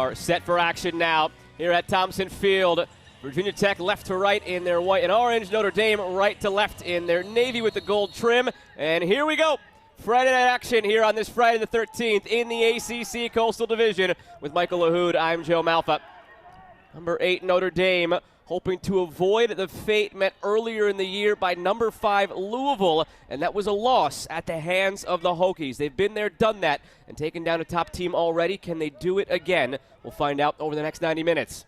are set for action now here at Thompson Field. Virginia Tech left to right in their white and orange. Notre Dame right to left in their navy with the gold trim. And here we go. Friday night action here on this Friday the 13th in the ACC Coastal Division. With Michael LaHood, I'm Joe Malfa. Number 8, Notre Dame, hoping to avoid the fate met earlier in the year by number 5, Louisville, and that was a loss at the hands of the Hokies. They've been there, done that, and taken down a top team already. Can they do it again? We'll find out over the next 90 minutes.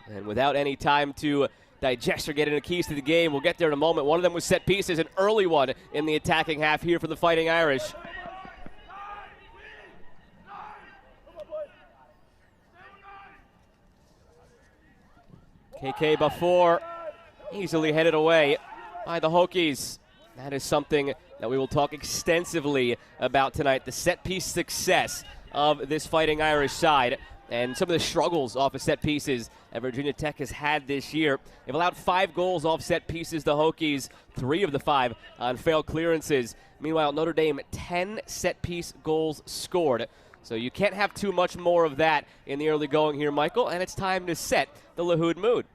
And without any time to digest or get into keys to the game, we'll get there in a moment. One of them was set pieces, an early one in the attacking half here for the Fighting Irish. KK before, easily headed away by the Hokies. That is something that we will talk extensively about tonight, the set-piece success of this Fighting Irish side and some of the struggles off of set pieces that Virginia Tech has had this year. They've allowed 5 goals off set pieces, the Hokies, 3 of the 5 on failed clearances. Meanwhile, Notre Dame, 10 set-piece goals scored. So you can't have too much more of that in the early going here, Michael, and it's time to set the LaHood mood.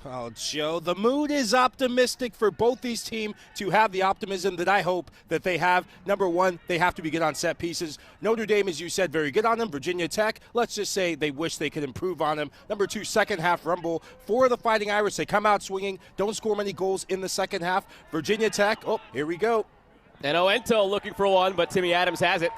Oh, Joe, the mood is optimistic for both these teams to have the optimism that I hope that they have. Number one, they have to be good on set pieces. Notre Dame, as you said, very good on them. Virginia Tech, let's just say they wish they could improve on them. Number 2, second half rumble for the Fighting Irish. They come out swinging, don't score many goals in the second half. Virginia Tech, oh, here we go. And Oento looking for one, but Timmy Adams has it.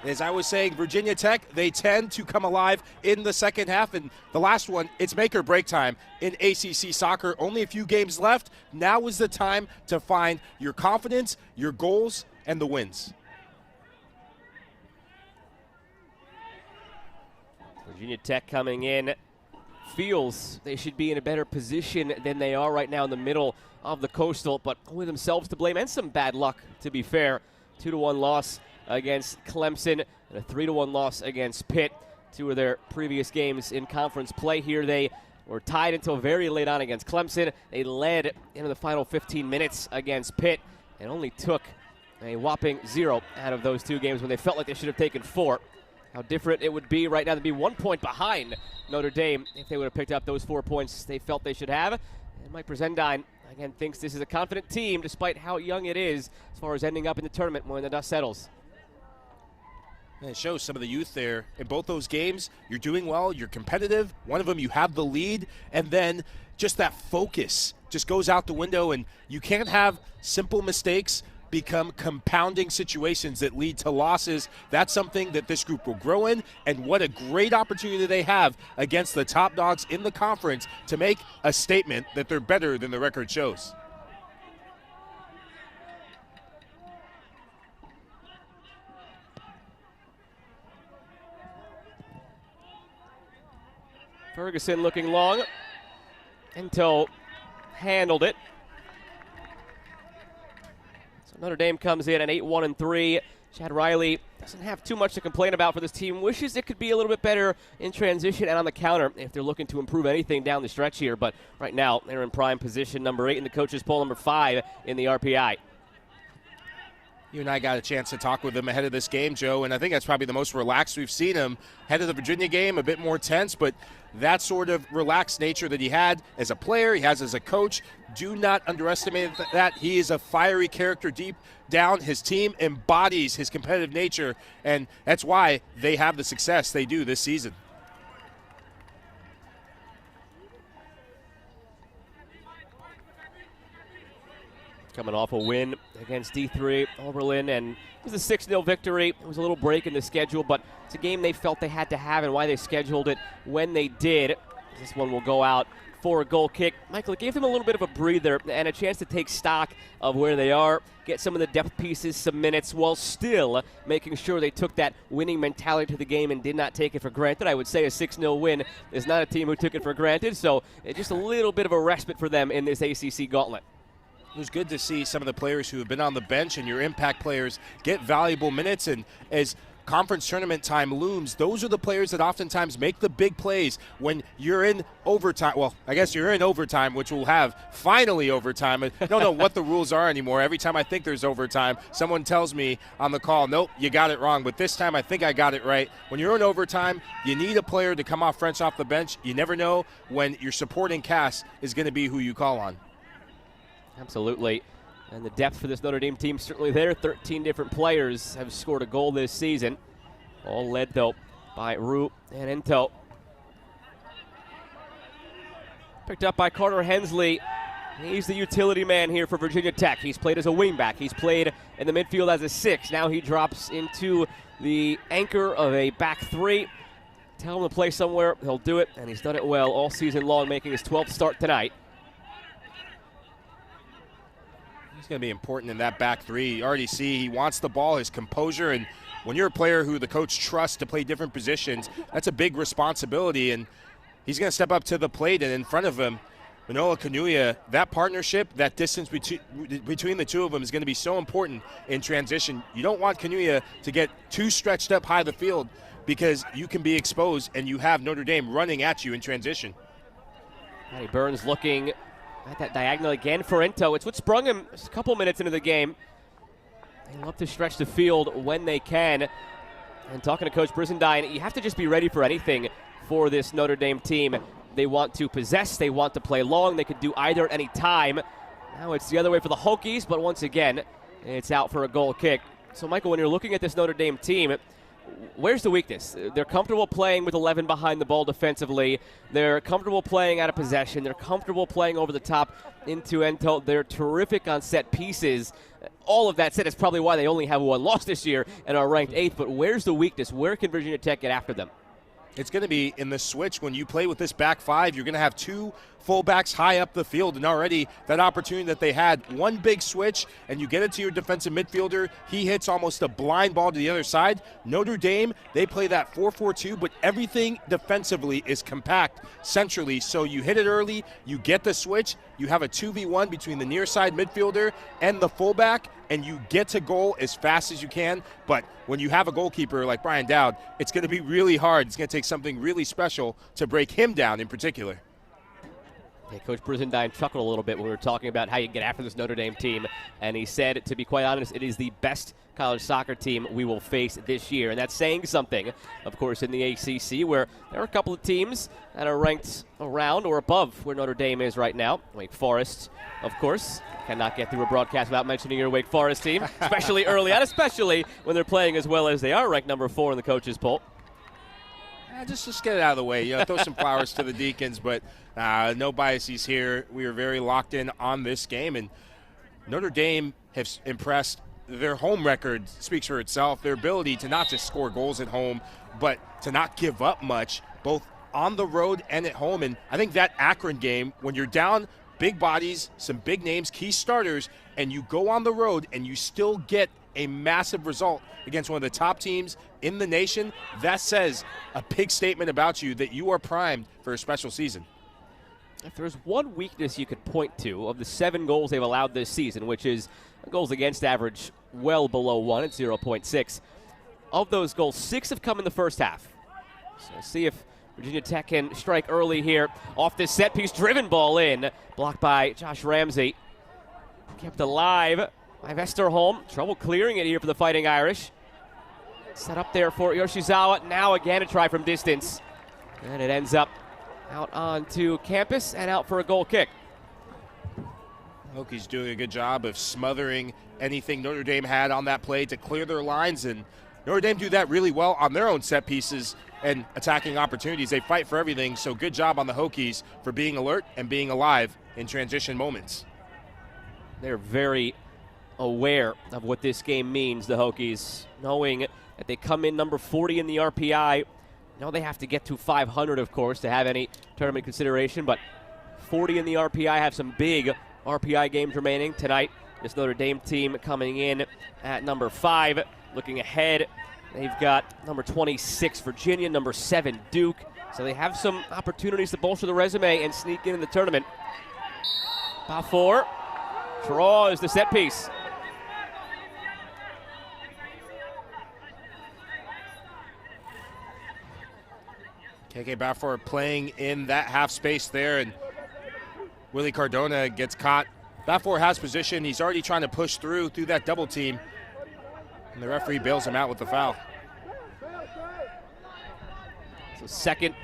As I was saying, Virginia Tech, they tend to come alive in the second half. And the last one, it's make or break time in ACC soccer. Only a few games left. Now is the time to find your confidence, your goals, and the wins. Virginia Tech coming in feels they should be in a better position than they are right now in the middle of the Coastal, but only themselves to blame and some bad luck, to be fair. 2-1 loss against Clemson and a 3-1 loss against Pitt. 2 of their previous games in conference play here. They were tied until very late on against Clemson. They led into the final 15 minutes against Pitt and only took a whopping 0 out of those 2 games when they felt like they should have taken 4. How different it would be right now to be 1 point behind Notre Dame if they would have picked up those 4 points they felt they should have. And Mike Brzendine, again, thinks this is a confident team despite how young it is as far as ending up in the tournament when the dust settles. And it shows some of the youth there. In both those games, you're doing well, you're competitive. One of them, you have the lead, and then just that focus just goes out the window, and you can't have simple mistakes become compounding situations that lead to losses. That's something that this group will grow in, and what a great opportunity they have against the top dogs in the conference to make a statement that they're better than the record shows. Ferguson looking long until handled it. So Notre Dame comes in at 8-1-3. Chad Riley doesn't have too much to complain about for this team. Wishes it could be a little bit better in transition and on the counter if they're looking to improve anything down the stretch here. But right now, they're in prime position, number 8 in the coaches' poll, number 5 in the RPI. You and I got a chance to talk with him ahead of this game, Joe, and I think that's probably the most relaxed we've seen him. Ahead of the Virginia game, a bit more tense, but that sort of relaxed nature that he had as a player, he has as a coach, do not underestimate that. He is a fiery character deep down. His team embodies his competitive nature, and that's why they have the success they do this season. Coming off a win against D3 Oberlin, and it was a 6-0 victory. It was a little break in the schedule, but it's a game they felt they had to have and why they scheduled it when they did. This one will go out for a goal kick. Michael, it gave them a little bit of a breather and a chance to take stock of where they are, get some of the depth pieces some minutes while still making sure they took that winning mentality to the game and did not take it for granted. I would say a 6-0 win is not a team who took it for granted, so it's just a little bit of a respite for them in this ACC gauntlet. It was good to see some of the players who have been on the bench and your impact players get valuable minutes. And as conference tournament time looms, those are the players that oftentimes make the big plays when you're in overtime. Well, I guess you're in overtime, which we'll have finally overtime. I don't know what the rules are anymore. Every time I think there's overtime, someone tells me on the call, nope, you got it wrong. But this time I think I got it right. When you're in overtime, you need a player to come fresh off the bench. You never know when your supporting cast is going to be who you call on. Absolutely. And the depth for this Notre Dame team certainly there. 13 different players have scored a goal this season. All led, though, by Roux and Ento. Picked up by Carter Hensley. He's the utility man here for Virginia Tech. He's played as a wingback. He's played in the midfield as a 6. Now he drops into the anchor of a back 3. Tell him to play somewhere, he'll do it, and he's done it well all season long, making his 12th start tonight. He's going to be important in that back 3. You already see he wants the ball, his composure, and when you're a player who the coach trusts to play different positions, that's a big responsibility, and he's going to step up to the plate, and in front of him, Manoa Kanuya, that partnership, that distance between the two of them is going to be so important in transition. You don't want Kanuya to get too stretched up high the field because you can be exposed and you have Notre Dame running at you in transition. Matty Burns looking at that diagonal again for Ento. It's what sprung him just a couple minutes into the game. They love to stretch the field when they can. And talking to Coach Brizendine, you have to just be ready for anything for this Notre Dame team. They want to possess, they want to play long, they could do either at any time. Now it's the other way for the Hokies, but once again, it's out for a goal kick. So Michael, when you're looking at this Notre Dame team, where's the weakness? They're comfortable playing with 11 behind the ball defensively. They're comfortable playing out of possession. They're comfortable playing over the top into Ento. They're terrific on set pieces. All of that said, it's probably why they only have one loss this year and are ranked 8th. But where's the weakness? Where can Virginia Tech get after them? It's going to be in the switch. When you play with this back 5, you're going to have 2 fullbacks high up the field, and already that opportunity that they had, one big switch, and you get it to your defensive midfielder. He hits almost a blind ball to the other side. Notre Dame, they play that 4-4-2, but everything defensively is compact centrally, so you hit it early, you get the switch, you have a 2v1 between the near side midfielder and the fullback, and you get to goal as fast as you can. But when you have a goalkeeper like Brian Dowd, it's going to be really hard. It's going to take something really special to break him down in particular. Yeah, Coach Brizendine chuckled a little bit when we were talking about how you get after this Notre Dame team, and he said, to be quite honest, it is the best college soccer team we will face this year. And that's saying something, of course, in the ACC, where there are a couple of teams that are ranked around or above where Notre Dame is right now. Wake Forest, of course. Cannot get through a broadcast without mentioning your Wake Forest team, especially early on, especially when they're playing as well as they are, ranked number 4 in the coaches' poll. Just get it out of the way. Throw some flowers to the Deacons, but no biases here. We are very locked in on this game, and Notre Dame has impressed. Their home record speaks for itself. Their ability to not just score goals at home, but to not give up much, both on the road and at home. And I think that Akron game, when you're down big bodies, some big names, key starters, and you go on the road and you still get a massive result against one of the top teams in the nation, that says a big statement about you that you are primed for a special season. If there's one weakness you could point to of the 7 goals they've allowed this season, which is goals against average well below 1 at 0.6, of those goals, 6 have come in the first half. So see if Virginia Tech can strike early here off this set piece, driven ball in, blocked by Josh Ramsey. Kept alive by Vesterholm. Trouble clearing it here for the Fighting Irish. Set up there for Yoshizawa. Now again a try from distance. And it ends up out onto campus and out for a goal kick. Hokies doing a good job of smothering anything Notre Dame had on that play to clear their lines, and Notre Dame do that really well on their own set pieces and attacking opportunities. They fight for everything, so good job on the Hokies for being alert and being alive in transition moments. They're very aware of what this game means, the Hokies, knowing that they come in number 40 in the RPI. Now they have to get to 500, of course, to have any tournament consideration, but 40 in the RPI, have some big RPI games remaining tonight. This Notre Dame team coming in at number 5. Looking ahead, they've got number 26 Virginia, number 7 Duke. So they have some opportunities to bolster the resume and sneak in the tournament. Bafour draws the set piece. KK Bafford playing in that half space there, and Willie Cardona gets caught. Bafford has position. He's already trying to push through that double team, and the referee bails him out with the foul. So second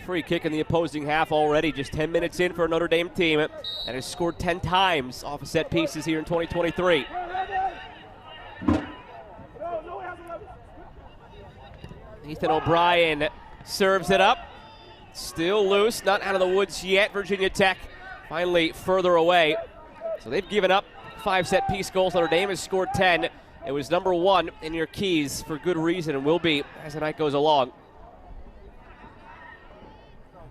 free kick in the opposing half already, just 10 minutes in for a Notre Dame team that has scored 10 times off of set pieces here in 2023. Ethan O'Brien serves it up. Still loose, not out of the woods yet. Virginia Tech finally further away. So they've given up 5 set-piece goals. Notre Dame has scored 10. It was number 1 in your keys for good reason and will be as the night goes along.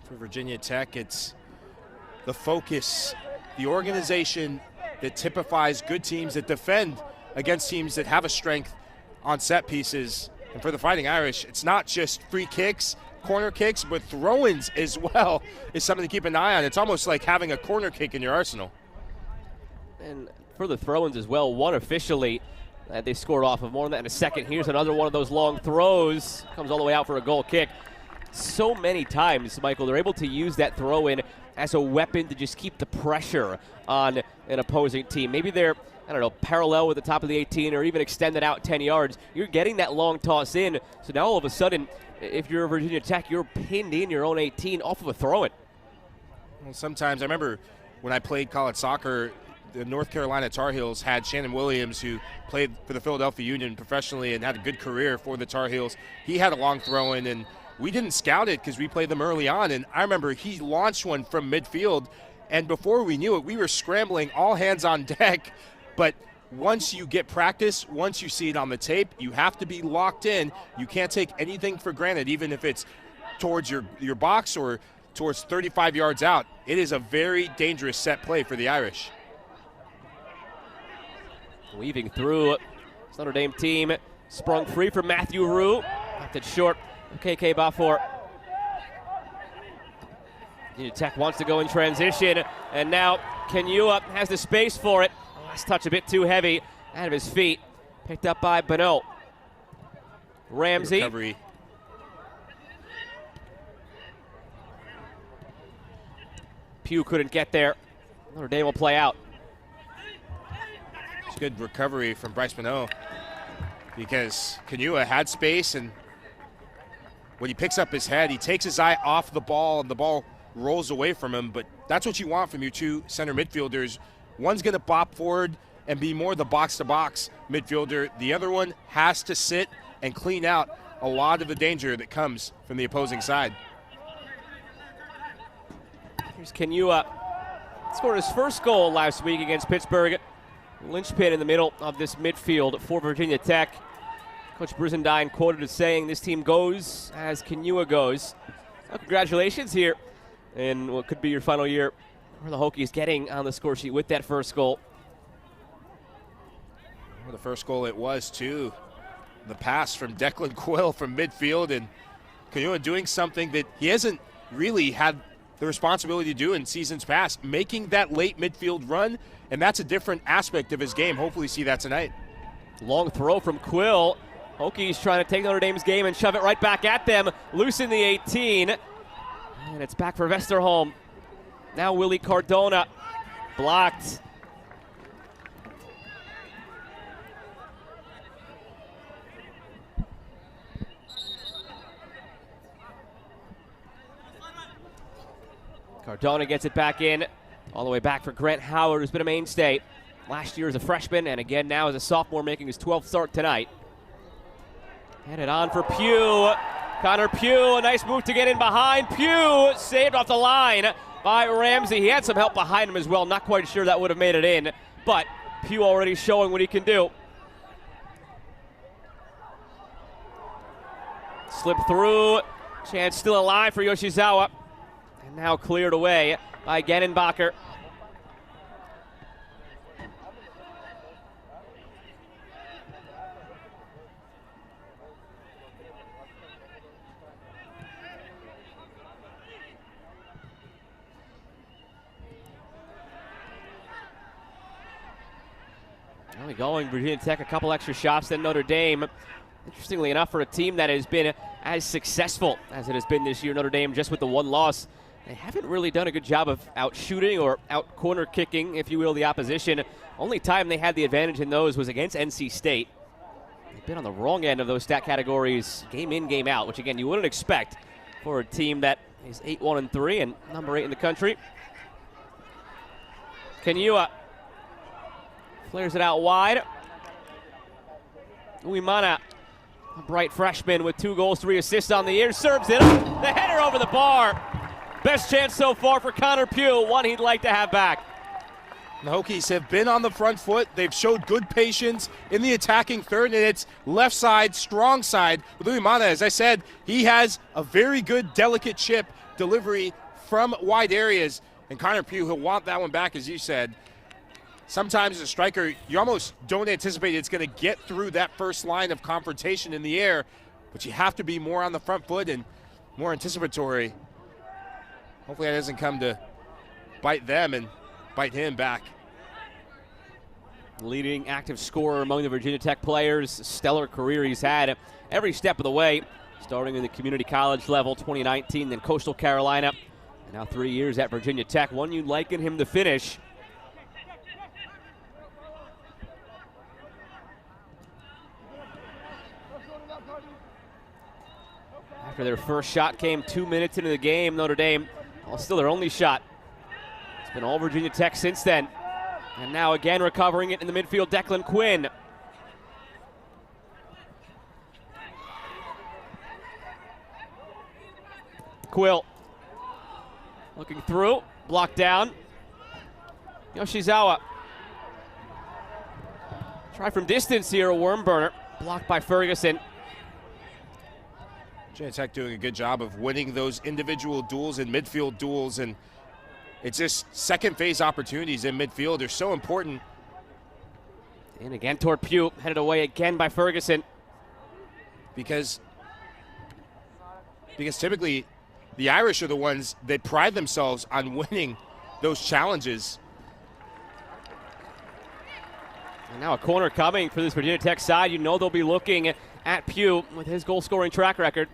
For Virginia Tech, it's the focus, the organization that typifies good teams that defend against teams that have a strength on set pieces. And for the Fighting Irish, it's not just free kicks, corner kicks, but throw-ins as well is something to keep an eye on. It's almost like having a corner kick in your arsenal. And for the throw-ins as well, one officially that they scored off of. More on that in a second. Here's another one of those long throws. Comes all the way out for a goal kick. So many times, Michael, they're able to use that throw-in as a weapon to just keep the pressure on an opposing team. Maybe they're, I don't know, parallel with the top of the 18 or even extend it out 10 yards. You're getting that long toss in. So now all of a sudden, if you're Virginia Tech, you're pinned in your own 18 off of a throw-in. Well, sometimes, I remember when I played college soccer, the North Carolina Tar Heels had Shannon Williams, who played for the Philadelphia Union professionally and had a good career for the Tar Heels. He had a long throw-in, and we didn't scout it because we played them early on. And I remember he launched one from midfield, and before we knew it, we were scrambling all hands on deck. But once you get practice, once you see it on the tape, you have to be locked in. You can't take anything for granted, even if it's towards your box or towards 35 yards out. It is a very dangerous set play for the Irish. Weaving through, this Notre Dame team sprung free from Matthew Rue. Knocked it short. KK Bafford. Virginia Tech wants to go in transition, and now Kenua has the space for it. Last touch a bit too heavy out of his feet. Picked up by Bonneau. Ramsey. Recovery. Pugh couldn't get there. Notre Dame will play out. It's good recovery from Bryce Bonneau because Kenua had space, and when he picks up his head, he takes his eye off the ball, and the ball rolls away from him. But that's what you want from your two center midfielders. One's going to bop forward and be more the box-to-box midfielder. The other one has to sit and clean out a lot of the danger that comes from the opposing side. Here's Kenua. Scored his first goal last week against Pittsburgh. Linchpin in the middle of this midfield for Virginia Tech. Coach Brizendine quoted as saying, "This team goes as Kenua goes." Well, congratulations here in what could be your final year for the Hokies, getting on the score sheet with that first goal. Well, the first goal it was, too. The pass from Declan Quill from midfield, and Kenua doing something that he hasn't really had the responsibility to do in seasons past, making that late midfield run, and that's a different aspect of his game. Hopefully see that tonight. Long throw from Quill. Hokies trying to take Notre Dame's game and shove it right back at them. Loose in the 18. And it's back for Vesterholm. Now Willie Cardona. Blocked. Cardona gets it back in. All the way back for Grant Howard, who's been a mainstay last year as a freshman and again now as a sophomore, making his 12th start tonight. Headed on for Pugh. Connor Pugh, a nice move to get in behind. Pugh saved off the line by Ramsey. He had some help behind him as well. Not quite sure that would have made it in, but Pugh already showing what he can do. Slip through. Chance still alive for Yoshizawa. And now cleared away by Gennenbacher. Only going Virginia Tech a couple extra shots than Notre Dame. Interestingly enough, for a team that has been as successful as it has been this year, Notre Dame, just with the one loss, they haven't really done a good job of out shooting or out corner kicking, if you will, the opposition. Only time they had the advantage in those was against NC State. They've been on the wrong end of those stat categories game in, game out, which again you wouldn't expect for a team that is 8-1-3 and number 8 in the country. Kenua flares it out wide. Uimana, a bright freshman with 2 goals, 3 assists on the year, serves it up. The header over the bar. Best chance so far for Connor Pugh, one he'd like to have back. The Hokies have been on the front foot. They've showed good patience in the attacking third, and it's left side, strong side with Uimana. As I said, he has a very good, delicate chip delivery from wide areas, and Connor Pugh, he'll want that one back, as you said. Sometimes as a striker, you almost don't anticipate it's going to get through that first line of confrontation in the air, but you have to be more on the front foot and more anticipatory. Hopefully that doesn't come to bite them and bite him back. Leading active scorer among the Virginia Tech players. Stellar career he's had every step of the way, starting in the community college level, 2019, then Coastal Carolina, and now 3 years at Virginia Tech. One you'd liken him to finish. After their first shot came 2 minutes into the game, Notre Dame, well, still their only shot. It's been all Virginia Tech since then. And now again recovering it in the midfield, Declan Quinn. Quill looking through, blocked down. Yoshizawa. Try from distance here, a worm burner. Blocked by Ferguson. Virginia Tech doing a good job of winning those individual duels and midfield duels, and it's just second phase opportunities in midfield are so important. And again toward Pugh, headed away again by Ferguson. Because typically the Irish are the ones that pride themselves on winning those challenges. And now a corner coming for this Virginia Tech side. You know they'll be looking at Pugh with his goal-scoring track record.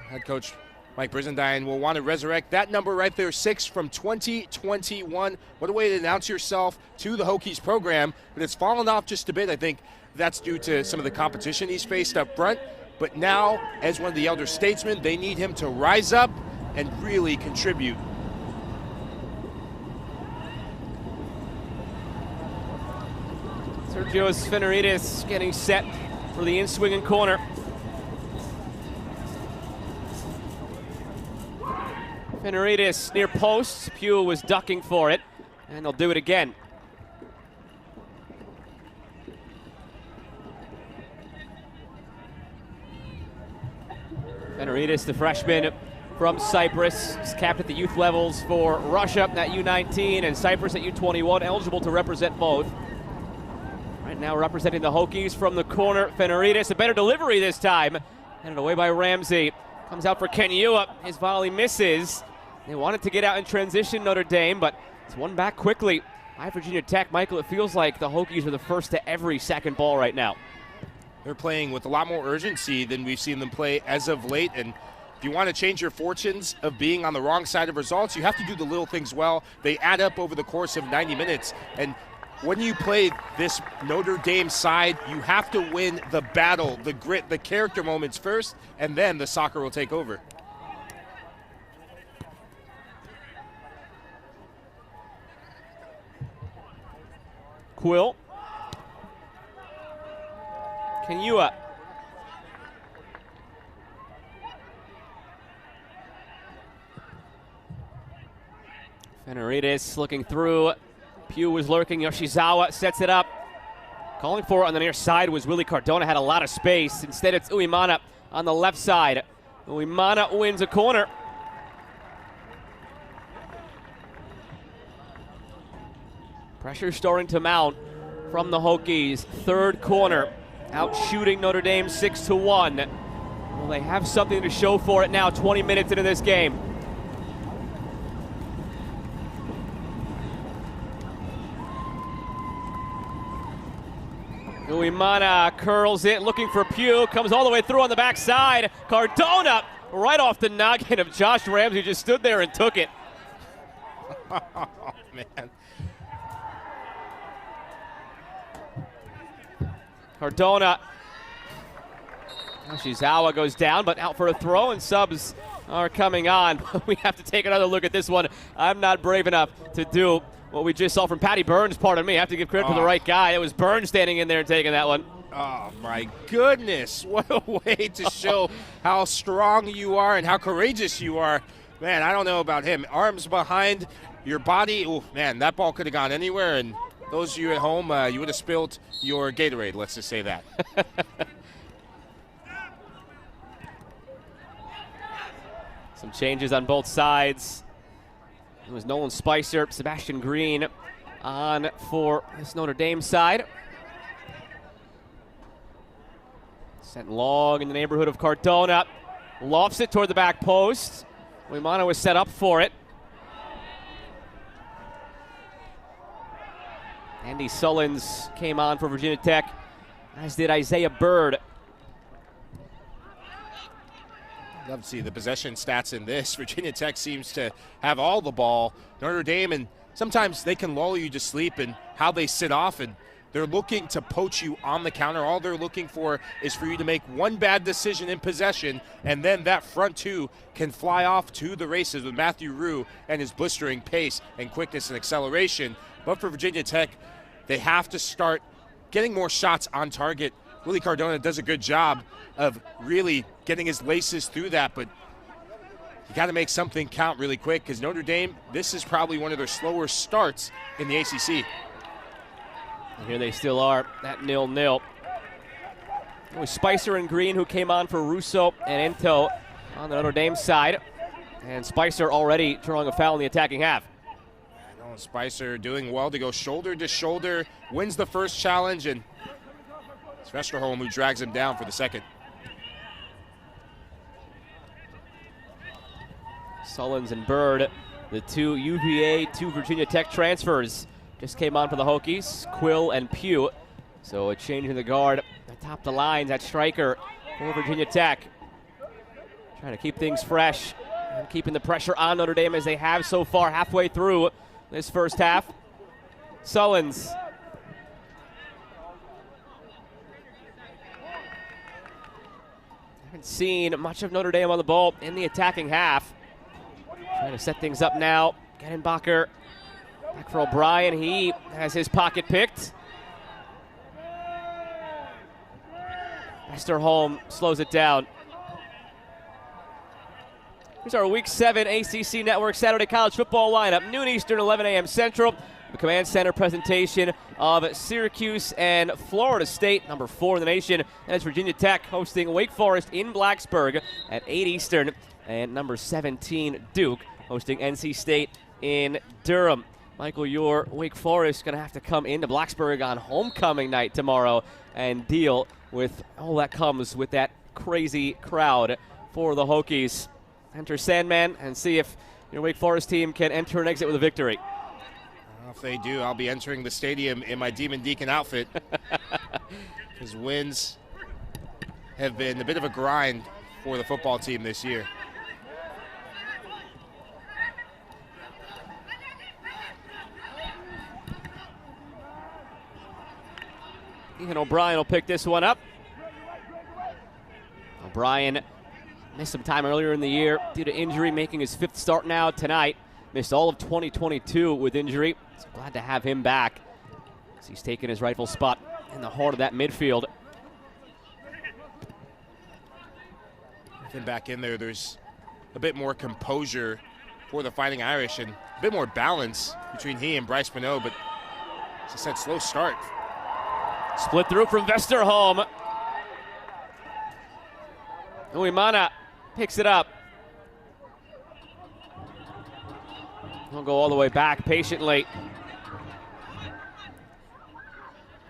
Head coach Mike Brizendine will want to resurrect that number right there, 6 from 2021. What a way to announce yourself to the Hokies program. But it's fallen off just a bit. I think that's due to some of the competition he's faced up front. But now, as one of the elder statesmen, they need him to rise up and really contribute. Sergios Fenarides getting set for the in-swinging corner. Fenarides near post. Pugh was ducking for it, and they'll do it again. Fenarides, the freshman from Cyprus, is capped at the youth levels for Russia at U19 and Cyprus at U21, eligible to represent both. Right now representing the Hokies from the corner, Fenarides, a better delivery this time. Handed away by Ramsey. Comes out for Kenua. His volley misses. They wanted to get out in transition, Notre Dame, but it's won back quickly by Virginia Tech. Michael, it feels like the Hokies are the first to every second ball right now. They're playing with a lot more urgency than we've seen them play as of late, and if you want to change your fortunes of being on the wrong side of results, you have to do the little things well. They add up over the course of 90 minutes, and when you play this Notre Dame side, you have to win the battle, the grit, the character moments first, and then the soccer will take over. Quill. Kenua. Fenarides looking through. Pugh was lurking. Yoshizawa sets it up. Calling for it on the near side was Willie Cardona. Had a lot of space. Instead, it's Uimana on the left side. Uimana wins a corner. Pressure starting to mount from the Hokies. Third corner. Out shooting Notre Dame 6-1. Well, they have something to show for it now, 20 minutes into this game. Uimana curls it, looking for Pugh, comes all the way through on the backside. Cardona right off the noggin of Josh Ramsey, just stood there and took it. Oh, man. Cardona. Shizawa goes down, but out for a throw, and subs are coming on. We have to take another look at this one. I'm not brave enough to do what we just saw from Patty Burns, pardon me. I have to give credit to the right guy. It was Burns standing in there and taking that one. Oh, my goodness. What a way to show how strong you are and how courageous you are. Man, I don't know about him. Arms behind your body. Oh, man, that ball could have gone anywhere. And those of you at home, you would have spilled your Gatorade, let's just say that. Some changes on both sides. It was Nolan Spicer, Sebastian Green on for this Notre Dame side. Sent long in the neighborhood of Cardona. Lofts it toward the back post. Uimana was set up for it. Andy Sullins came on for Virginia Tech, as did Isaiah Bird. Love to see the possession stats in this. Virginia Tech seems to have all the ball. Notre Dame, and sometimes they can lull you to sleep in how they sit off, and they're looking to poach you on the counter. All they're looking for is for you to make one bad decision in possession, and then that front two can fly off to the races with Matthew Rue and his blistering pace and quickness and acceleration. But for Virginia Tech, they have to start getting more shots on target. Willie Cardona does a good job of really getting his laces through that, but you got to make something count really quick, because Notre Dame, this is probably one of their slower starts in the ACC. And here they still are at 0-0. It was Spicer and Green who came on for Russo and Ento on the Notre Dame side, and Spicer already drawing a foul in the attacking half. Nolan Spicer doing well to go shoulder to shoulder, wins the first challenge, and it's Vesterholm who drags him down for the second. Sullins and Bird, the two UVA, two Virginia Tech transfers, just came on for the Hokies, Quill and Pugh. So a change in the guard atop the lines at striker for Virginia Tech. Trying to keep things fresh and keeping the pressure on Notre Dame as they have so far halfway through this first half. Sullins. Haven't seen much of Notre Dame on the ball in the attacking half. Trying to set things up now. Gettenbacher back for O'Brien. He has his pocket picked. Vesterholm slows it down. Here's our Week 7 ACC Network Saturday College Football lineup. Noon Eastern, 11 a.m. Central. The Command Center presentation of Syracuse and Florida State, number 4 in the nation. And it's Virginia Tech hosting Wake Forest in Blacksburg at 8 Eastern. And number 17, Duke, hosting NC State in Durham. Michael, your Wake Forest going to have to come into Blacksburg on homecoming night tomorrow and deal with all that comes with that crazy crowd for the Hokies. Enter Sandman and see if your Wake Forest team can enter and exit with a victory. If they do, I'll be entering the stadium in my Demon Deacon outfit. His wins have been a bit of a grind for the football team this year. Ethan O'Brien will pick this one up. O'Brien missed some time earlier in the year due to injury, making his 5th start now tonight. Missed all of 2022 with injury. So glad to have him back as he's taken his rightful spot in the heart of that midfield. With him back in there, there's a bit more composure for the Fighting Irish and a bit more balance between he and Bryce Minot, but as I said, slow start. Split through from Vesterholm. Uimana picks it up. He'll go all the way back patiently.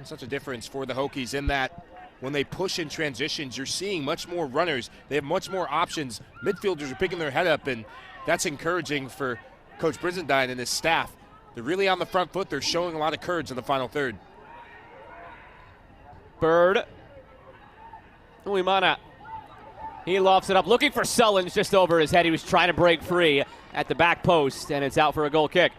Such a difference for the Hokies in that when they push in transitions, you're seeing much more runners. They have much more options. Midfielders are picking their head up, and that's encouraging for Coach Brizendine and his staff. They're really on the front foot. They're showing a lot of courage in the final third. Bird. Uimana. He lofts it up, looking for Sullins just over his head. He was trying to break free at the back post, and it's out for a goal kick.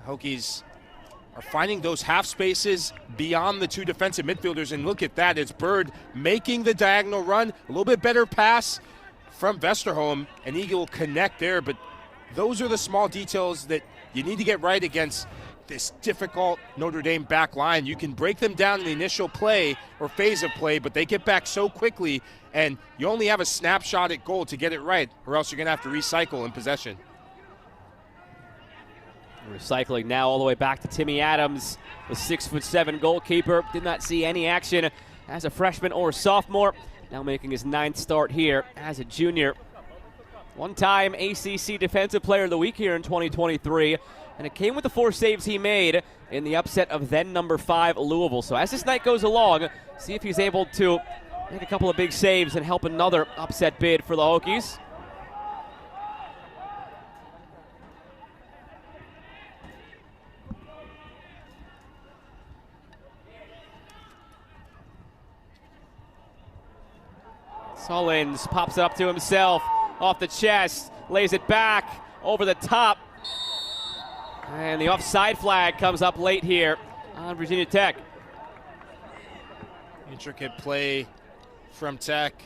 Hokies are finding those half spaces beyond the two defensive midfielders, and look at that. It's Bird making the diagonal run. A little bit better pass from Vesterholm, and he will connect there, but those are the small details that you need to get right against this difficult Notre Dame back line. You can break them down in the initial play or phase of play, but they get back so quickly, and you only have a snapshot at goal to get it right, or else you're going to have to recycle in possession. Recycling now all the way back to Timmy Adams, the 6'7" goalkeeper. Did not see any action as a freshman or sophomore. Now making his 9th start here as a junior. One-time ACC Defensive Player of the Week here in 2023, and it came with the 4 saves he made in the upset of then number 5 Louisville. So as this night goes along, see if he's able to make a couple of big saves and help another upset bid for the Hokies. Sullins pops it up to himself, off the chest, lays it back, over the top. And the offside flag comes up late here on Virginia Tech. Intricate play from Tech.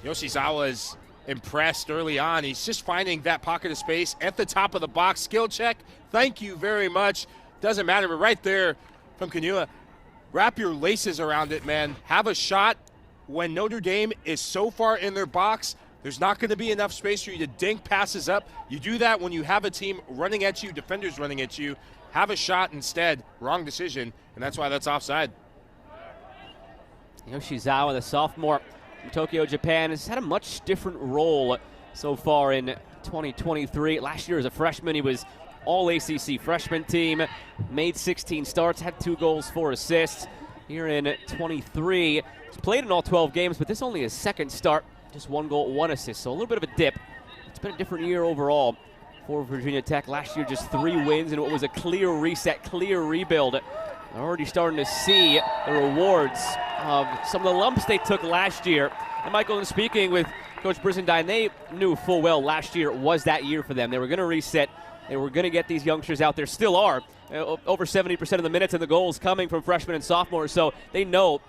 Yoshizawa is impressed early on. He's just finding that pocket of space at the top of the box. Skill check, thank you very much. Doesn't matter, but right there from Kanua, wrap your laces around it, man. Have a shot. When Notre Dame is so far in their box, there's not going to be enough space for you to dink passes up. You do that when you have a team running at you, defenders running at you. Have a shot instead. Wrong decision, and that's why that's offside. Yoshizawa, the sophomore from Tokyo, Japan, has had a much different role so far in 2023. Last year as a freshman, he was all ACC freshman team, made 16 starts, had 2 goals, 4 assists. Here in 23, he's played in all 12 games, but this only his 2nd start, just 1 goal, 1 assist, so a little bit of a dip. It's been a different year overall for Virginia Tech. Last year, just 3 wins and what was a clear reset, clear rebuild. They're already starting to see the rewards of some of the lumps they took last year. And Michael, in speaking with Coach Brizendine, they knew full well last year was that year for them. They were going to reset. They were going to get these youngsters out there, still are. Over 70% of the minutes and the goals coming from freshmen and sophomores, so they know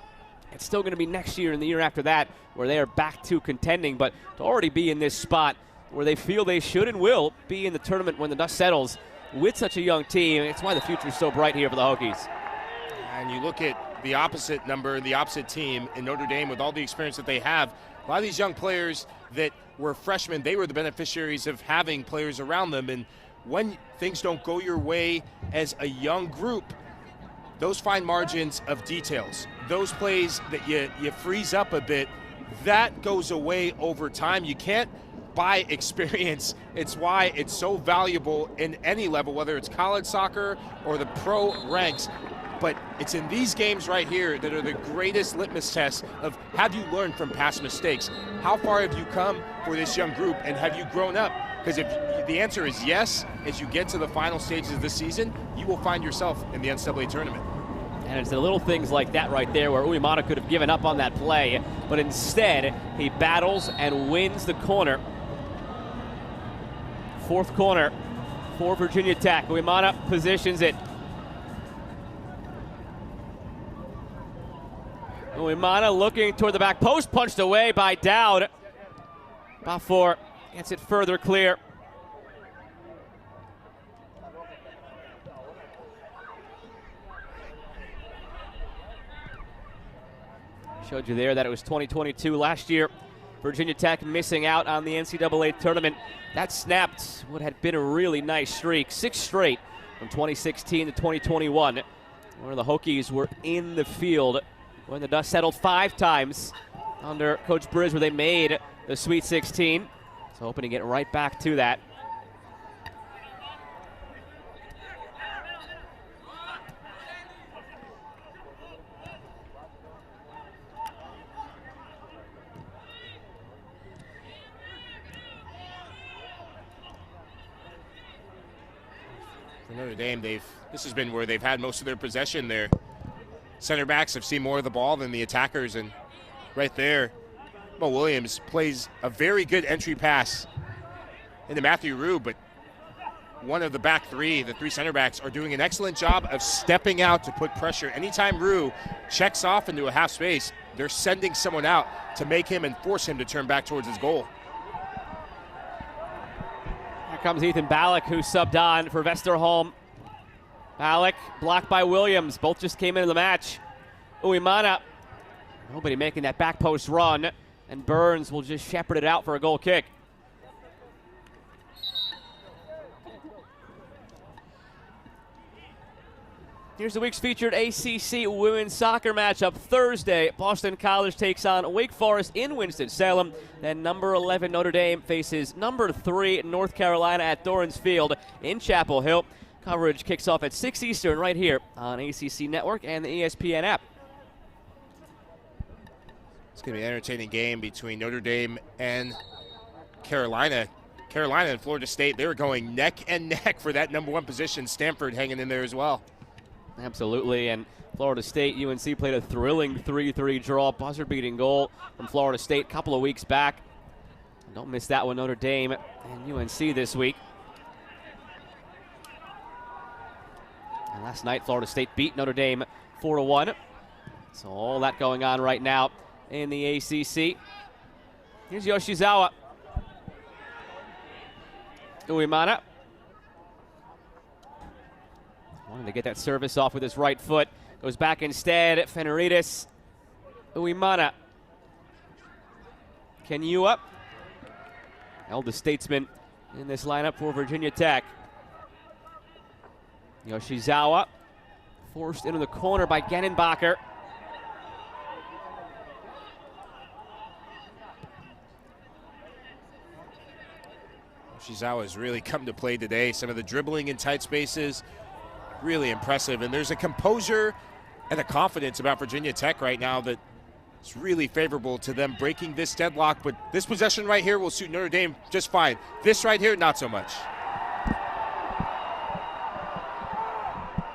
it's still going to be next year and the year after that where they are back to contending, but to already be in this spot where they feel they should and will be in the tournament when the dust settles with such a young team, it's why the future is so bright here for the Hokies. And you look at the opposite number, the opposite team in Notre Dame with all the experience that they have. A lot of these young players that were freshmen, they were the beneficiaries of having players around them, and when things don't go your way as a young group, those fine margins of details, those plays that you freeze up a bit, that goes away over time. You can't buy experience. It's why it's so valuable in any level, whether it's college soccer or the pro ranks. But it's in these games right here that are the greatest litmus tests of have you learned from past mistakes? How far have you come for this young group, and have you grown up? Because if the answer is yes, as you get to the final stages of this season, you will find yourself in the NCAA tournament. And it's the little things like that right there where Uimana could have given up on that play, but instead he battles and wins the corner. 4th corner for Virginia Tech. Uimana positions it. Uimana looking toward the back post, punched away by Dowd. Bafour gets it further clear. Showed you there that it was 2022 last year. Virginia Tech missing out on the NCAA tournament. That snapped what had been a really nice streak, 6 straight from 2016 to 2021, where the Hokies were in the field when the dust settled 5 times under Coach Briz, where they made the Sweet 16. So hoping to get right back to that. Notre Dame, this has been where they've had most of their possession. Their center backs have seen more of the ball than the attackers, and right there, Mo Williams plays a very good entry pass into Matthew Rue, but one of the back three, the three center backs, are doing an excellent job of stepping out to put pressure. Anytime Rue checks off into a half space, they're sending someone out to make him and force him to turn back towards his goal. Here comes Ethan Ballack, who subbed on for Vesterholm. Ballack blocked by Williams. Both just came into the match. Uemana, nobody making that back post run, and Burns will just shepherd it out for a goal kick. Here's the week's featured ACC women's soccer matchup Thursday. Boston College takes on Wake Forest in Winston-Salem. Then number 11 Notre Dame faces number 3 North Carolina at Dorrance Field in Chapel Hill. Coverage kicks off at 6 Eastern right here on ACC Network and the ESPN app. It's going to be an entertaining game between Notre Dame and Carolina. Carolina and Florida State, they were going neck and neck for that number 1 position. Stanford hanging in there as well. Absolutely, and Florida State, UNC played a thrilling 3-3 draw, buzzer-beating goal from Florida State a couple of weeks back. Don't miss that one, Notre Dame and UNC this week. And last night, Florida State beat Notre Dame 4-1. So all that going on right now in the ACC. Here's Yoshizawa. Uemana. Wanted to get that service off with his right foot. Goes back instead. Feneritis. Uemana. Kenyua. Eldest statesman in this lineup for Virginia Tech. Yoshizawa forced into the corner by Gennenbacher. Yoshizawa has really come to play today. Some of the dribbling in tight spaces, really impressive. And there's a composure and a confidence about Virginia Tech right now that is really favorable to them breaking this deadlock. But this possession right here will suit Notre Dame just fine. This right here, not so much.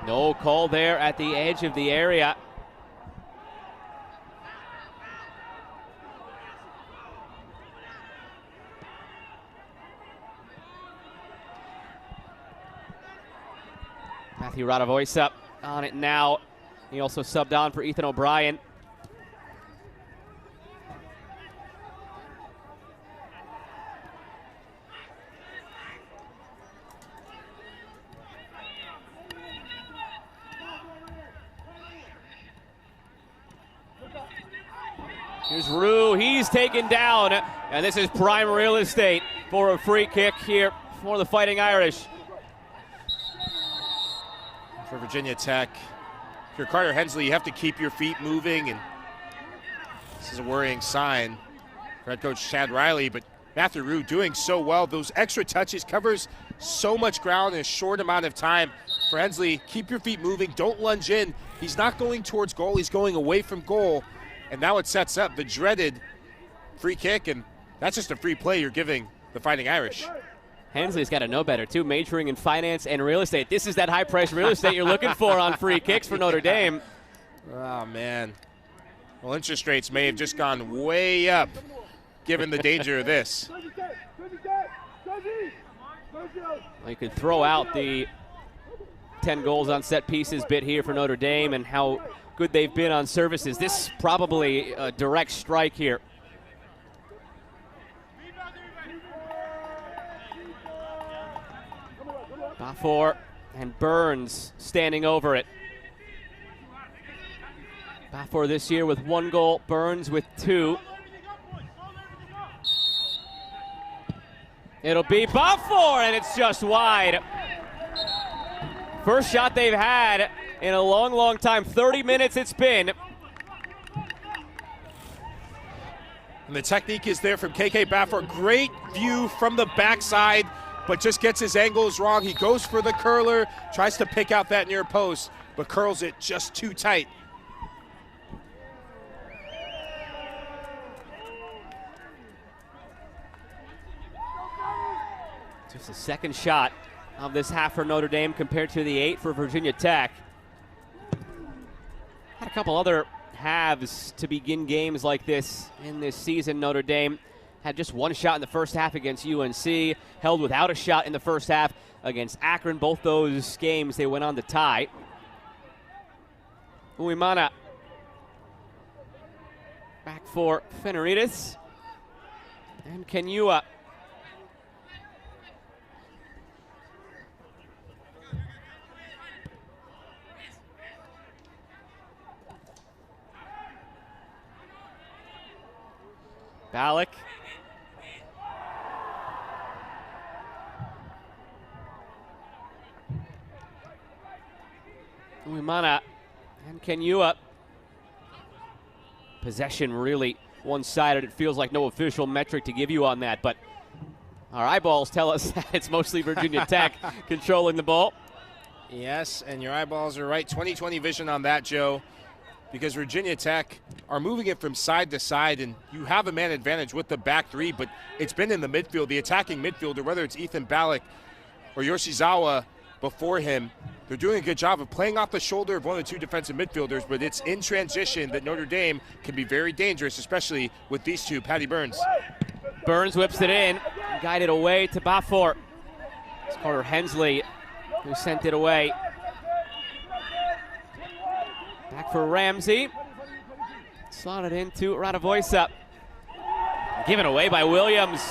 No call there at the edge of the area. Matthew Radavoisa on it now. He also subbed on for Ethan O'Brien. Here's Rue, he's taken down, and this is prime real estate for a free kick here for the Fighting Irish. For Virginia Tech, if you're Carter Hensley, you have to keep your feet moving, and this is a worrying sign for head coach Chad Riley, but Matthew Rue doing so well. Those extra touches covers so much ground in a short amount of time. For Hensley, keep your feet moving, don't lunge in. He's not going towards goal, he's going away from goal, and now it sets up the dreaded free kick, and that's just a free play you're giving the Fighting Irish. Hensley's got to know better, too, majoring in finance and real estate. This is that high-priced real estate you're looking for on free kicks for Notre Dame. Oh, man. Well, interest rates may have just gone way up, given the danger of this. Well, you could throw out the 10 goals on set pieces bit here for Notre Dame and how good they've been on services. This is probably a direct strike here. Bafor and Burns standing over it. Bafor this year with 1 goal, Burns with 2. It'll be Bafor, and it's just wide. First shot they've had in a long, long time. 30 minutes it's been. And the technique is there from KK Bafor. Great view from the backside, but just gets his angles wrong. He goes for the curler, tries to pick out that near post, but curls it just too tight. Just a second shot of this half for Notre Dame compared to the 8 for Virginia Tech. Had a couple other halves to begin games like this in this season. Notre Dame had just one shot in the first half against UNC, held without a shot in the first half against Akron. Both those games they went on to tie. Uimana back for Feneritas. And Kenyua. Ballack. Uimana and Kenyua. Possession really one-sided. It feels like no official metric to give you on that, but our eyeballs tell us that it's mostly Virginia Tech controlling the ball. Yes, and your eyeballs are right. 20/20 vision on that, Joe, because Virginia Tech are moving it from side to side, and you have a man advantage with the back three, but it's been in the midfield, the attacking midfielder, whether it's Ethan Ballack or Yoshizawa before him. They're doing a good job of playing off the shoulder of one of the two defensive midfielders, but it's in transition that Notre Dame can be very dangerous, especially with these two. Patty Burns. Burns whips it in, guided away to Bafor. It's Carter Hensley who sent it away. Back for Ramsey. Slotted into Radavoisa. Given away by Williams.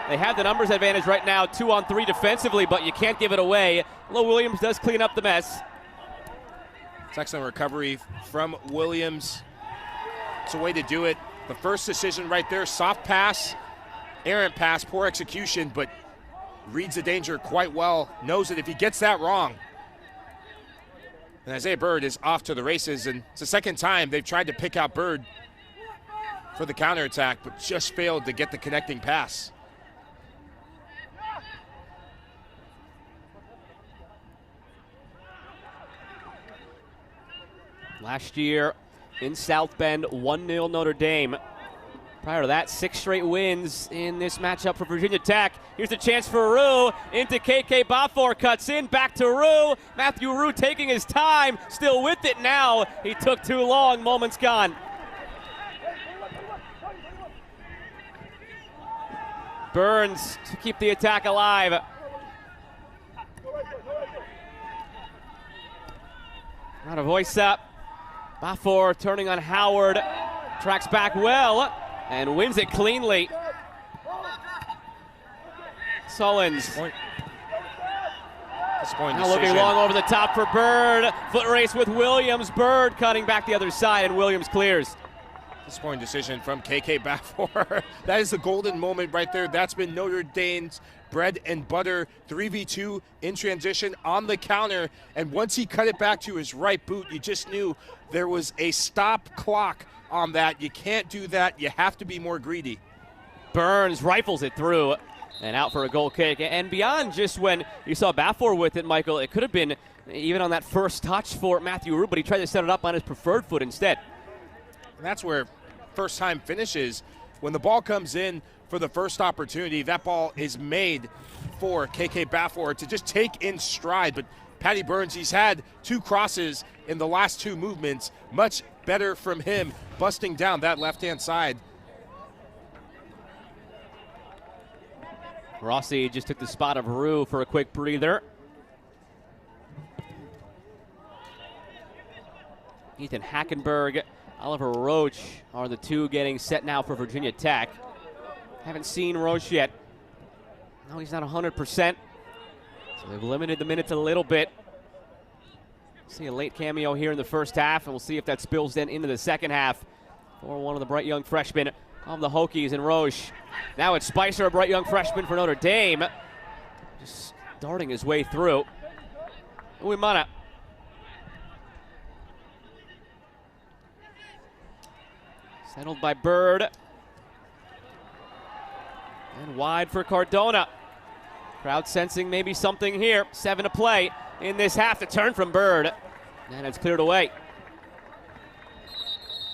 They have the numbers advantage right now, 2-on-3 defensively, but you can't give it away. Although Williams does clean up the mess. It's excellent recovery from Williams. It's a way to do it. The first decision right there, soft pass, errant pass, poor execution, but reads the danger quite well, knows that if he gets that wrong, and Isaiah Bird is off to the races, and it's the second time they've tried to pick out Bird for the counterattack, but just failed to get the connecting pass. Last year in South Bend, 1-0 Notre Dame. Prior to that, 6 straight wins in this matchup for Virginia Tech. Here's a chance for Rue. Into KK Bafor, cuts in, back to Rue. Matthew Rue taking his time, still with it now. He took too long, moment's gone. Burns to keep the attack alive. Radavoisa. Bafor turning on Howard. Tracks back well and wins it cleanly. Sullins. Now looking long over the top for Bird. Foot race with Williams. Bird cutting back the other side, and Williams clears. Disappointing decision from KK Bafor. That is the golden moment right there. That's been Notre Dame's bread and butter. 3v2 in transition on the counter. And once he cut it back to his right boot, you just knew there was a stop clock on that. You can't do that. You have to be more greedy. Burns rifles it through and out for a goal kick. And beyond just when you saw Bafor with it, Michael, it could have been even on that first touch for Matthew Rue, but he tried to set it up on his preferred foot instead. And that's where first time finishes. When the ball comes in for the first opportunity, that ball is made for KK Bafor to just take in stride. But Patty Burns, he's had 2 crosses in the last 2 movements. Much better from him, busting down that left-hand side. Rossi just took the spot of Rue for a quick breather. Ethan Hackenberg, Oliver Roach are the 2 getting set now for Virginia Tech. Haven't seen Roach yet. No, he's not 100%. So they've limited the minutes a little bit. See a late cameo here in the first half, and we'll see if that spills then into the second half for one of the bright young freshmen of the Hokies and Roche. Now it's Spicer, a bright young freshman for Notre Dame. Just darting his way through. Uimana. Settled by Bird. And wide for Cardona. Crowd sensing maybe something here. 7 to play in this half. The turn from Bird. And it's cleared away.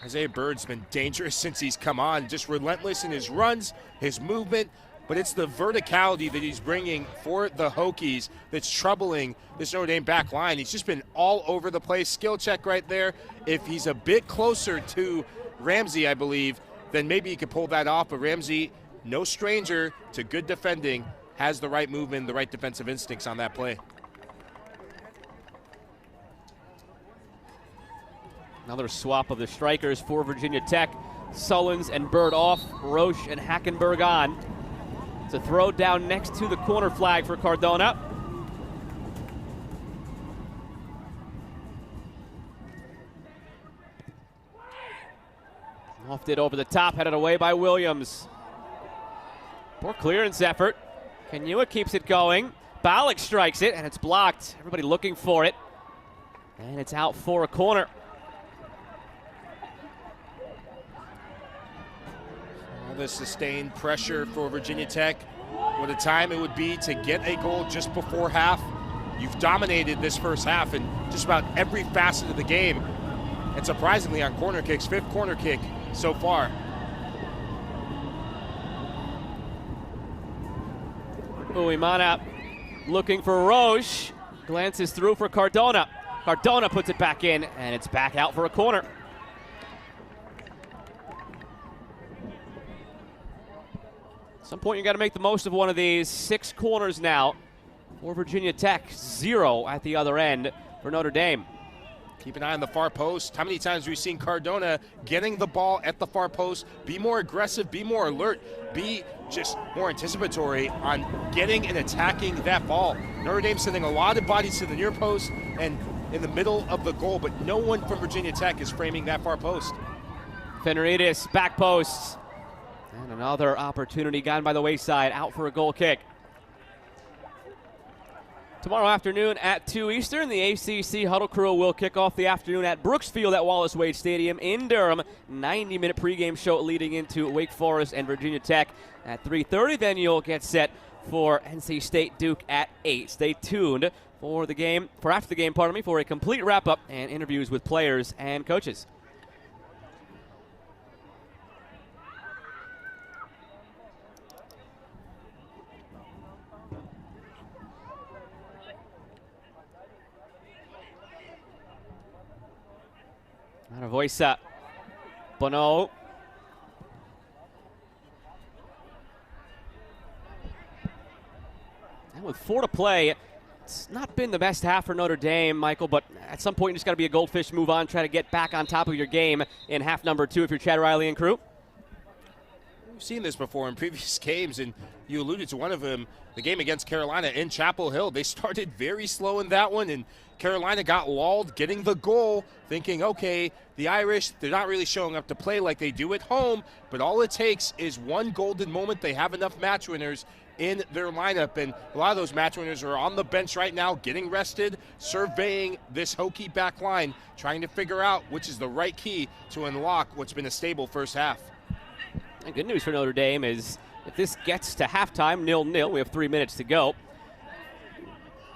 Isaiah Bird's been dangerous since he's come on. Just relentless in his runs, his movement. but it's the verticality that he's bringing for the Hokies that's troubling this Notre Dame back line. He's just been all over the place. Skill check right there. If he's a bit closer to Ramsey, I believe, then maybe he could pull that off. But Ramsey, no stranger to good defending, has the right movement, the right defensive instincts on that play. Another swap of the strikers for Virginia Tech. Sullins and Bird off, Roche and Hackenberg on. It's a throw down next to the corner flag for Cardona. Lofted over the top, headed away by Williams. Poor clearance effort. Kenua keeps it going. Ballack strikes it, and it's blocked. Everybody looking for it. And it's out for a corner. The sustained pressure for Virginia Tech. What a time it would be to get a goal just before half. You've dominated this first half in just about every facet of the game. And surprisingly on corner kicks, 5th corner kick so far. Uemana looking for Roche. Glances through for Cardona. Cardona puts it back in, and it's back out for a corner. At some point, you got to make the most of one of these. 6 corners now for Virginia Tech, 0 at the other end for Notre Dame. Keep an eye on the far post. How many times have we seen Cardona getting the ball at the far post? Be more aggressive, be more alert, be just more anticipatory on getting and attacking that ball. Notre Dame sending a lot of bodies to the near post and in the middle of the goal, but no one from Virginia Tech is framing that far post. Fenridis, back posts. And another opportunity gone by the wayside, out for a goal kick. Tomorrow afternoon at 2 Eastern, the ACC Huddle Crew will kick off the afternoon at Brooksfield at Wallace Wade Stadium in Durham. 90-minute pregame show leading into Wake Forest and Virginia Tech at 3:30. Then you'll get set for NC State Duke at 8. Stay tuned for the game, for after the game, for a complete wrap-up and interviews with players and coaches. Voisa, Bono. And with 4 to play, it's not been the best half for Notre Dame, Michael, but at some point you just got to be a goldfish, move on, try to get back on top of your game in half number 2 if you're Chad Riley and crew. We've seen this before in previous games, and you alluded to one of them, the game against Carolina in Chapel Hill. They started very slow in that one, and Carolina got lulled, getting the goal, thinking, okay, the Irish, they're not really showing up to play like they do at home, but all it takes is one golden moment. They have enough match winners in their lineup, and a lot of those match winners are on the bench right now, getting rested, surveying this Hokie back line, trying to figure out which is the right key to unlock what's been a stable first half. And good news for Notre Dame is if this gets to halftime, 0-0, we have 3 minutes to go.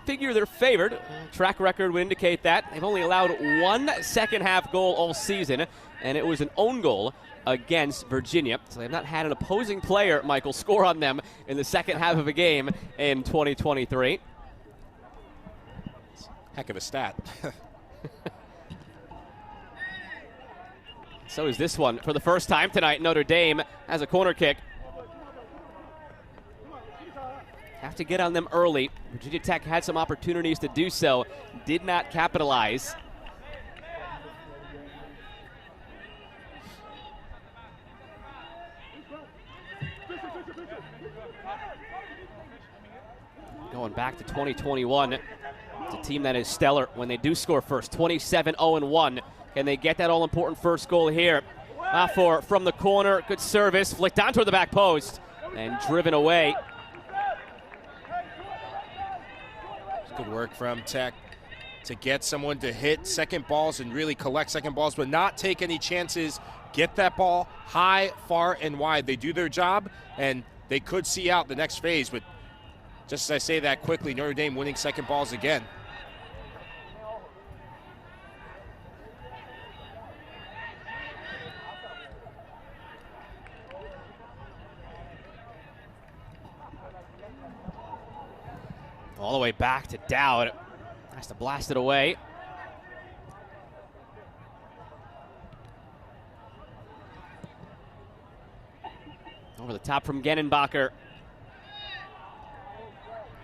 Figure they're favored. Track record would indicate that. They've only allowed 1 second-half goal all season, and it was an own goal against Virginia. So they've not had an opposing player, Michael, score on them in the second half of a game in 2023. Heck of a stat. So is this one. For the first time tonight, Notre Dame has a corner kick. Have to get on them early. Virginia Tech had some opportunities to do so, did not capitalize. Going back to 2021, it's a team that is stellar when they do score first, 27-0-1. Can they get that all-important first goal here? From the corner, good service, flicked on toward the back post, and driven away. Good work from Tech to get someone to hit second balls and really collect second balls, but not take any chances. Get that ball high, far, and wide. They do their job, and they could see out the next phase, but just as I say that quickly, Notre Dame winning second balls again. All the way back to Dowd. Has to blast it away. Over the top from Genenbacher.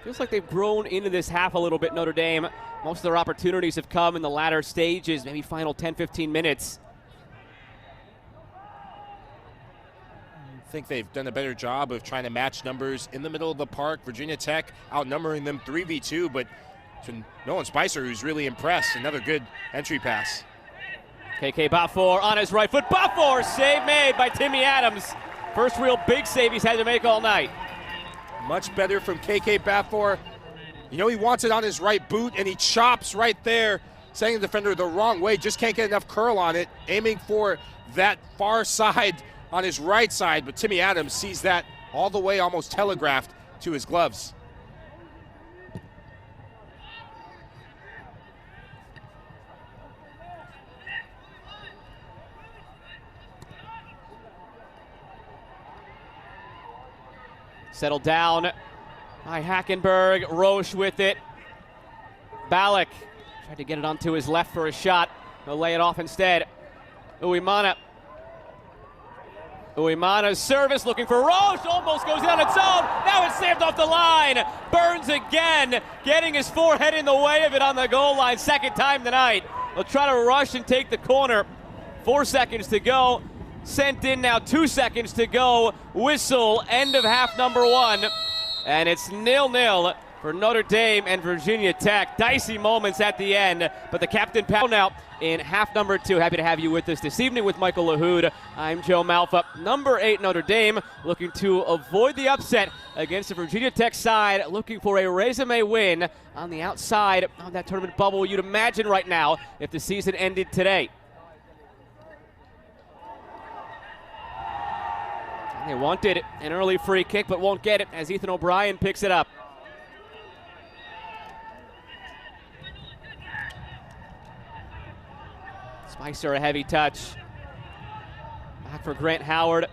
Feels like they've grown into this half a little bit, Notre Dame. Most of their opportunities have come in the latter stages, maybe final 10, 15 minutes. I think they've done a better job of trying to match numbers in the middle of the park. Virginia Tech outnumbering them 3v2, but it's been Nolan Spicer who's really impressed. Another good entry pass. KK Bafor on his right foot. Bafor, save made by Timmy Adams. First real big save he's had to make all night. Much better from KK Bafor. You know he wants it on his right boot, and he chops right there, sending the defender the wrong way. Just can't get enough curl on it, aiming for that far side on his right side, but Timmy Adams sees that all the way, almost telegraphed to his gloves. Settled down by Hackenberg. Roche with it. Ballack tried to get it onto his left for a shot. He'll lay it off instead. Uwimana. Uwimana's service looking for Roche. Almost goes in on its own. Now it's slammed off the line. Burns again, getting his forehead in the way of it on the goal line. Second time tonight. They'll try to rush and take the corner. 4 seconds to go. Sent in now, 2 seconds to go. Whistle, end of half number 1. And it's 0-0 for Notre Dame and Virginia Tech. Dicey moments at the end, but the captain now in half number 2. Happy to have you with us this evening with Michael LaHood. I'm Joe Malfa. Number 8 Notre Dame looking to avoid the upset against the Virginia Tech side, looking for a resume win on the outside of that tournament bubble you'd imagine right now if the season ended today. They wanted an early free kick, but won't get it as Ethan O'Brien picks it up. Spicer, a heavy touch. Back for Grant Howard.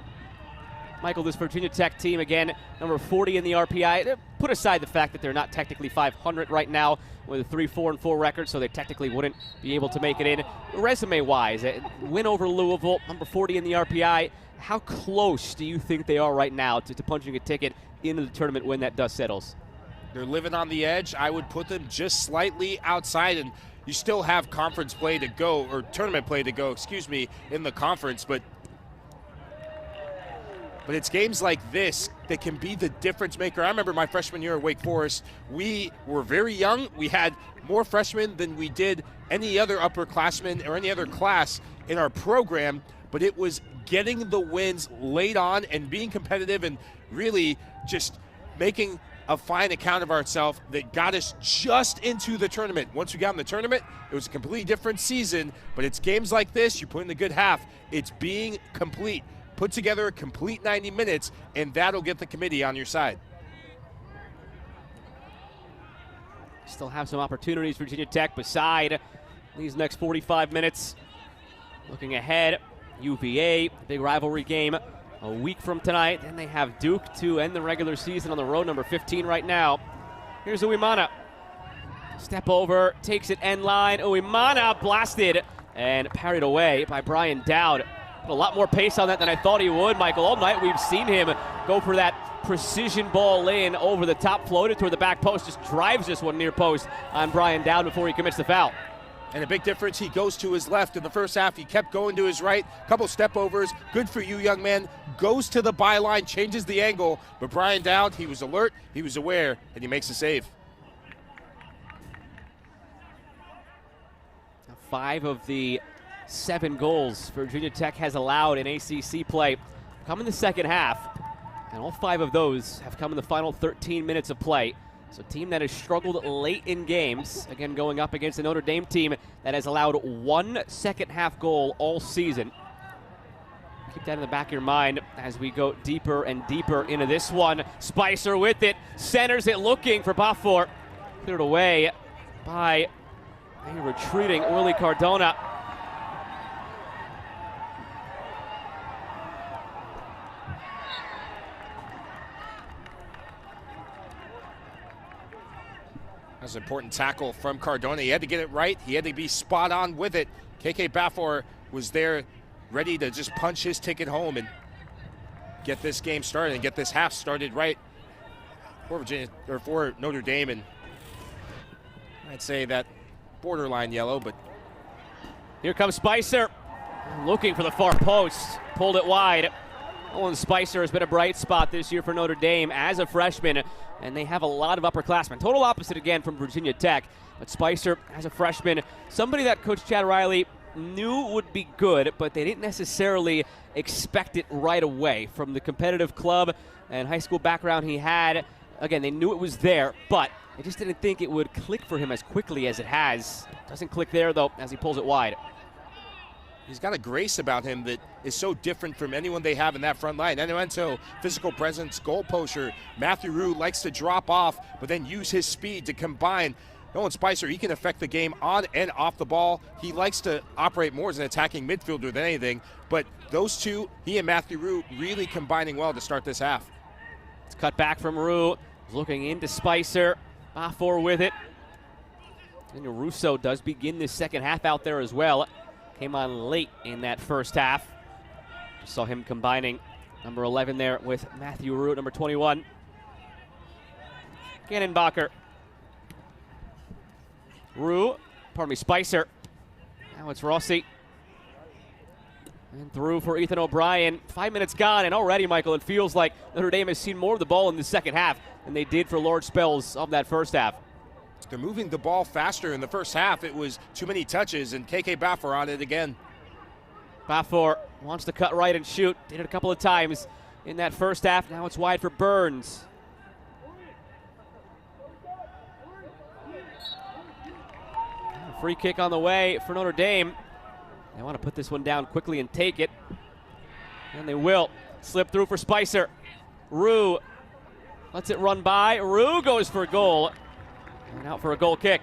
Michael, this Virginia Tech team, again, number 40 in the RPI. Put aside the fact that they're not technically 500 right now with a 3-4-4 record, so they technically wouldn't be able to make it in. Resume-wise, win over Louisville, number 40 in the RPI. How close do you think they are right now to punching a ticket into the tournament when that dust settles? They're living on the edge. I would put them just slightly outside, and you still have conference play to go, or tournament play to go, in the conference, but it's games like this that can be the difference maker. I remember my freshman year at Wake Forest, we were very young. We had more freshmen than we did any other upperclassmen or any other class in our program, but it was getting the wins late on and being competitive and really just making a fine account of ourselves that got us just into the tournament. Once we got in the tournament, it was a completely different season, but it's games like this, you put in the good half, it's being complete. Put together a complete 90 minutes, and that'll get the committee on your side. Still have some opportunities, Virginia Tech, beside these next 45 minutes. Looking ahead, UVA, big rivalry game a week from tonight. Then they have Duke to end the regular season on the road, number 15 right now. Here's Uwimana. Step over, takes it end line. Uwimana blasted and parried away by Brian Dowd. Put a lot more pace on that than I thought he would, Michael. All night we've seen him go for that precision ball in over the top, floated toward the back post, just drives this one near post on Brian Dowd before he commits the foul. And a big difference, he goes to his left in the first half. He kept going to his right, couple step overs. Good for you, young man. Goes to the byline, changes the angle. But Brian Dowd, he was alert, he was aware, and he makes the save. 5 of the 7 goals Virginia Tech has allowed in ACC play come in the second half. And all 5 of those have come in the final 13 minutes of play. So a team that has struggled late in games, again going up against a Notre Dame team that has allowed 1 second-half goal all season. Keep that in the back of your mind as we go deeper and deeper into this one. Spicer with it, centers it looking for Bafor. Cleared away by a retreating Willie Cardona. That's an important tackle from Cardona. He had to get it right. He had to be spot on with it. KK Bafor was there ready to just punch his ticket home and get this game started and get this half started right for Virginia, or for Notre Dame. And I'd say that borderline yellow, but here comes Spicer, looking for the far post, pulled it wide. Owen Spicer has been a bright spot this year for Notre Dame as a freshman, and they have a lot of upperclassmen. Total opposite again from Virginia Tech, but Spicer as a freshman, somebody that Coach Chad Riley knew would be good, but they didn't necessarily expect it right away from the competitive club and high school background he had. Again, they knew it was there, but they just didn't think it would click for him as quickly as it has. Doesn't click there, though, as he pulls it wide. He's got a grace about him that is so different from anyone they have in that front line. Enuento, physical presence, goal poster. Matthew Rue likes to drop off, but then use his speed to combine. Owen Spicer, he can affect the game on and off the ball. He likes to operate more as an attacking midfielder than anything, but those two, he and Matthew Rue, really combining well to start this half. It's cut back from Rue, looking into Spicer. Bafor with it. Daniel Russo does begin this second half out there as well. Came on late in that first half. Just saw him combining number 11 there with Matthew Rue, number 21. Cannonbacher. Spicer. Now it's Rossi. And through for Ethan O'Brien. 5 minutes gone, and already, Michael, it feels like Notre Dame has seen more of the ball in the second half than they did for large spells of that first half. They're moving the ball faster. In the first half, it was too many touches, and KK Bafor on it again. Bafor wants to cut right and shoot. Did it a couple of times in that first half. Now it's wide for Burns. Free kick on the way for Notre Dame. They want to put this one down quickly and take it. And they will. Slip through for Spicer. Rue lets it run by. Rue goes for a goal. And out for a goal kick.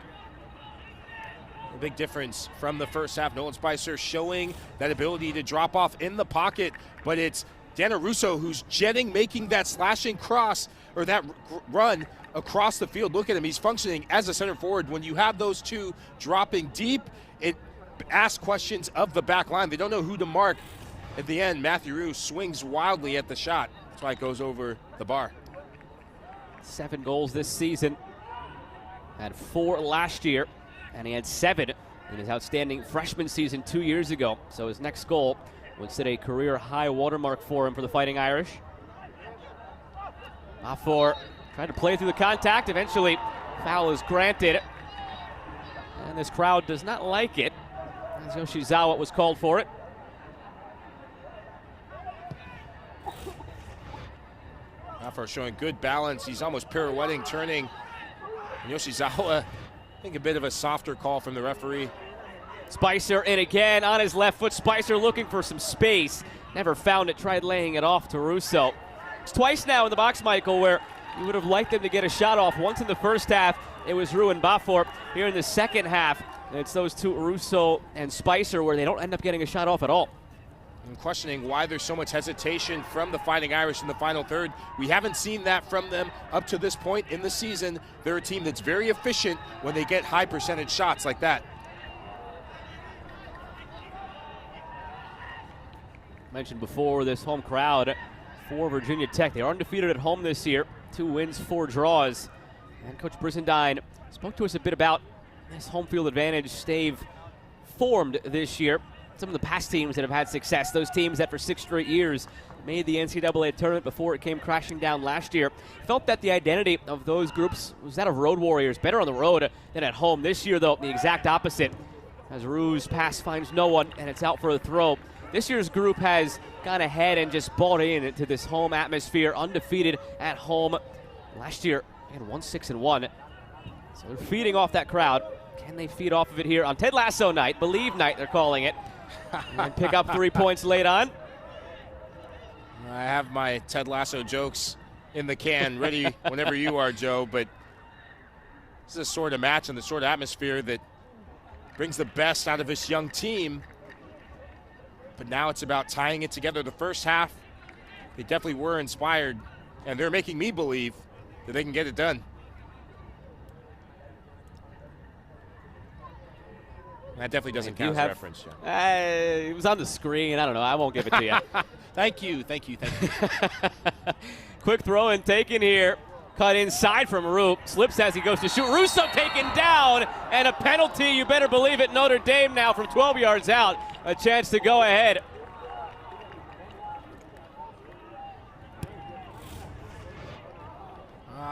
A big difference from the first half. Nolan Spicer showing that ability to drop off in the pocket, but it's Daniel Russo who's jetting, making that slashing cross, or that run across the field. Look at him. He's functioning as a center forward. When you have those two dropping deep, it asks questions of the back line. They don't know who to mark. At the end, Matthew Rue swings wildly at the shot. That's why it goes over the bar. 7 goals this season. Had 4 last year, and he had 7 in his outstanding freshman season 2 years ago. So his next goal would set a career high watermark for him for the Fighting Irish. Bafor trying to play through the contact. Eventually, foul is granted. And this crowd does not like it, as Yoshizawa was called for it. Bafor showing good balance. He's almost pirouetting, turning. And Yoshizawa, I think a bit of a softer call from the referee. Spicer in again on his left foot. Spicer looking for some space. Never found it, tried laying it off to Russo. It's twice now in the box, Michael, where you would have liked them to get a shot off. Once in the first half, it was Rue and Bafor. Here in the second half, it's those two, Russo and Spicer, where they don't end up getting a shot off at all. I'm questioning why there's so much hesitation from the Fighting Irish in the final third. We haven't seen that from them up to this point in the season. They're a team that's very efficient when they get high percentage shots like that. Mentioned before, this home crowd for Virginia Tech. They are undefeated at home this year. 2 wins, 4 draws. And Coach Brizendine spoke to us a bit about this home field advantage they've formed this year. Some of the past teams that have had success, those teams that for 6 straight years made the NCAA tournament before it came crashing down last year, felt that the identity of those groups was that of road warriors, better on the road than at home. This year, though, the exact opposite, as Rue's pass finds no one and it's out for a throw. This year's group has gone ahead and just bought into this home atmosphere, undefeated at home. Last year, they had 1-6-1. So they're feeding off that crowd. Can they feed off of it here on Ted Lasso night, Believe night, they're calling it, and pick up 3 points late on? I have my Ted Lasso jokes in the can ready whenever you are, Joe, but this is a sort of match and the sort of atmosphere that brings the best out of this young team. But now it's about tying it together. The first half, they definitely were inspired, and they're making me believe that they can get it done. That definitely doesn't count as a reference, John. It was on the screen. I don't know. I won't give it to you. Thank you. Quick throw and taken here. Cut inside from Roop. Slips as he goes to shoot. Russo taken down, and a penalty. You better believe it. Notre Dame now from 12 yards out. A chance to go ahead.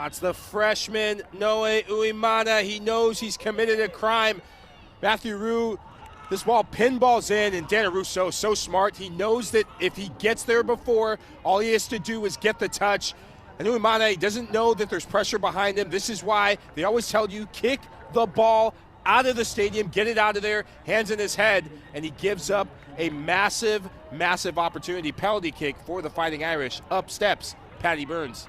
It's the freshman, Noe Uimana. He knows he's committed a crime. Matthew Roux, this ball pinballs in, and Dana Russo, so smart. He knows that if he gets there before, all he has to do is get the touch. And Uimana doesn't know that there's pressure behind him. This is why they always tell you, kick the ball out of the stadium, get it out of there, hands in his head, and he gives up a massive, massive opportunity. Penalty kick for the Fighting Irish. Up steps Patty Burns.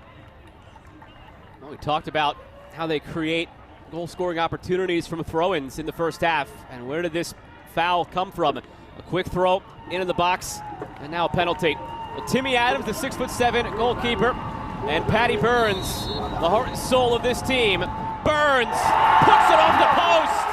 Well, we talked about how they create goal-scoring opportunities from throw-ins in the first half. And where did this foul come from? A quick throw into the box, and now a penalty. Well, Timmy Adams, the 6'7" goalkeeper, and Patty Burns, the heart and soul of this team. Burns puts it off the post.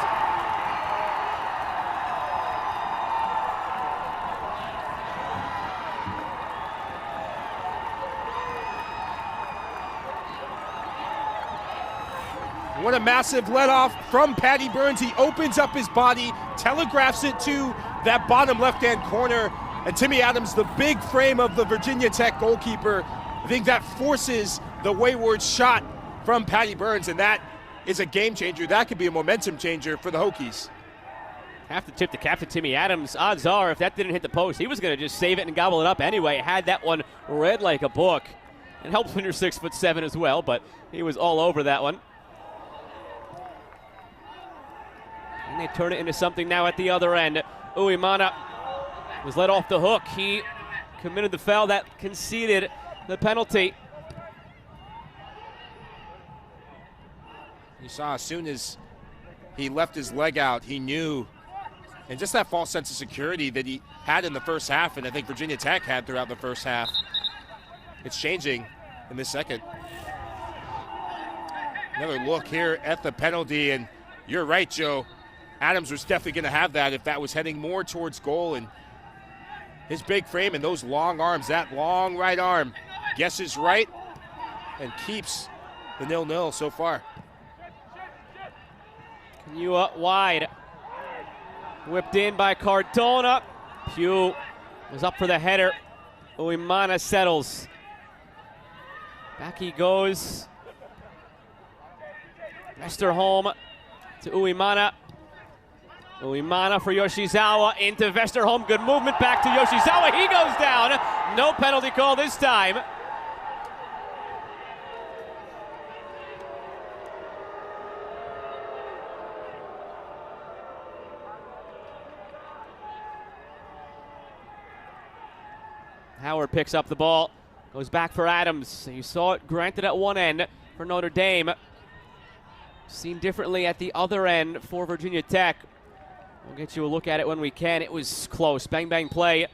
What a massive let-off from Patty Burns. He opens up his body, telegraphs it to that bottom left-hand corner. And Timmy Adams, the big frame of the Virginia Tech goalkeeper, I think that forces the wayward shot from Patty Burns, and that is a game changer. That could be a momentum changer for the Hokies. Have to tip the cap to Timmy Adams. Odds are, if that didn't hit the post, he was going to just save it and gobble it up anyway. Had that one read like a book. It helps when you're 6'7" as well, but he was all over that one. And they turn it into something now at the other end. Uimana was let off the hook. He committed the foul that conceded the penalty. You saw as soon as he left his leg out, he knew. And just that false sense of security that he had in the first half, and I think Virginia Tech had throughout the first half. It's changing in this second. Another look here at the penalty, and you're right, Joe. Adams was definitely going to have that if that was heading more towards goal, and his big frame and those long arms, that long right arm, guesses right and keeps the 0-0 so far. You wide. Whipped in by Cardona. Pugh was up for the header. Uimana settles. Back he goes. Vesterholm to Uimana. Uimana for Yoshizawa into Vesterholm. Good movement back to Yoshizawa. He goes down. No penalty call this time. Howard picks up the ball. Goes back for Adams. You saw it granted at one end for Notre Dame. Seen differently at the other end for Virginia Tech. We'll get you a look at it when we can. It was close. Bang, bang play.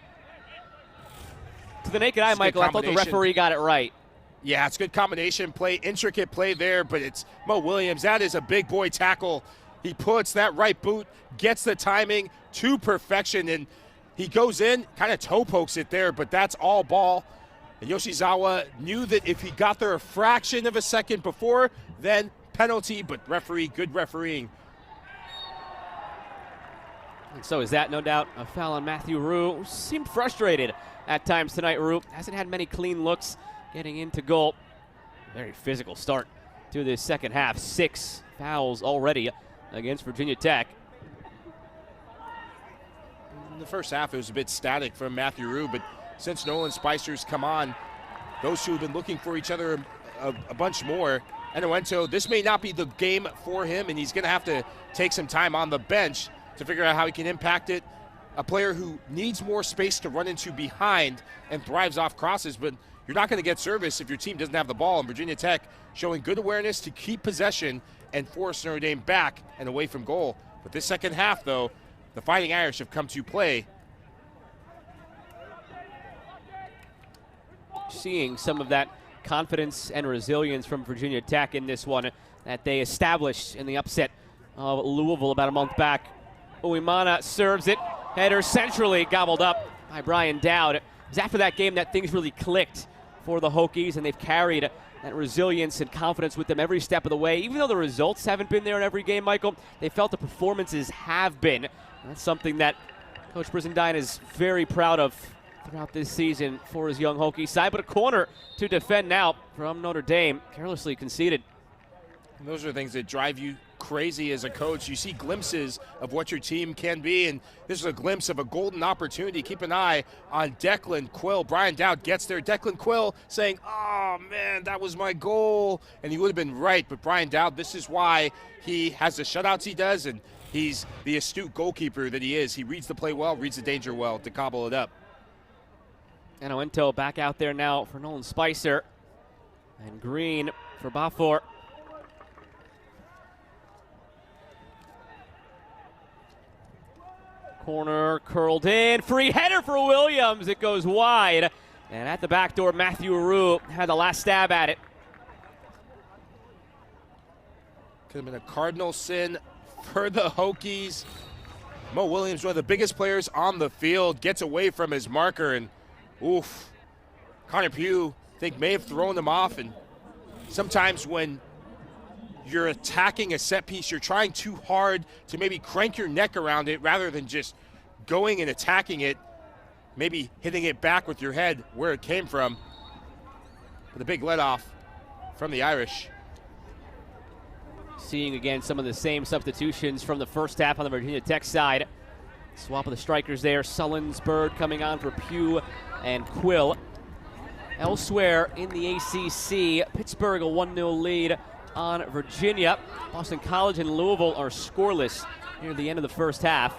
To the naked eye, Michael, I thought the referee got it right. Yeah, it's good combination play, intricate play there, but it's Mo Williams. That is a big boy tackle. He puts that right boot, gets the timing to perfection, and he goes in, kind of toe pokes it there, but that's all ball. And Yoshizawa knew that if he got there a fraction of a second before, then penalty, but referee, good refereeing. And so is that, no doubt, a foul on Matthew Roux. Seemed frustrated at times tonight, Roux. Hasn't had many clean looks getting into goal. Very physical start to this second half. 6 fouls already against Virginia Tech. In the first half, it was a bit static from Matthew Roux, but since Nolan Spicer's come on, those two have been looking for each other a bunch more. Enuento, this may not be the game for him, and he's going to have to take some time on the bench to figure out how he can impact it. A player who needs more space to run into behind and thrives off crosses, but you're not going to get service if your team doesn't have the ball. And Virginia Tech showing good awareness to keep possession and force Notre Dame back and away from goal. But this second half, though, the Fighting Irish have come to play. Seeing some of that confidence and resilience from Virginia Tech in this one that they established in the upset of Louisville about a month back. Uemana serves it. Header centrally gobbled up by Brian Dowd. It was after that game that things really clicked for the Hokies, and they've carried that resilience and confidence with them every step of the way. Even though the results haven't been there in every game, Michael, they felt the performances have been. And that's something that Coach Brizendine is very proud of throughout this season for his young Hokie side. But a corner to defend now from Notre Dame, carelessly conceded. And those are things that drive you crazy as a coach. You see glimpses of what your team can be, and this is a glimpse of a golden opportunity. Keep an eye on Declan Quill. Brian Dowd gets there. Declan Quill saying, oh, man, that was my goal. And he would have been right, but Brian Dowd, this is why he has the shutouts he does, and he's the astute goalkeeper that he is. He reads the play well, reads the danger well to cobble it up. And Oento back out there now for Nolan Spicer. And Green for Bafor. Corner curled in. Free header for Williams. It goes wide. And at the back door, Matthew Aru had the last stab at it. Could have been a cardinal sin for the Hokies. Mo Williams, one of the biggest players on the field, gets away from his marker, and oof. Connor Pugh, I think, may have thrown him off. And sometimes when you're attacking a set piece, you're trying too hard to maybe crank your neck around it rather than just going and attacking it, maybe hitting it back with your head where it came from. With a big let off from the Irish. Seeing again some of the same substitutions from the first half on the Virginia Tech side. Swap of the strikers there. Sullins, Bird coming on for Pugh and Quill. Elsewhere in the ACC, Pittsburgh a 1-0 lead on Virginia. Boston College and Louisville are scoreless near the end of the first half.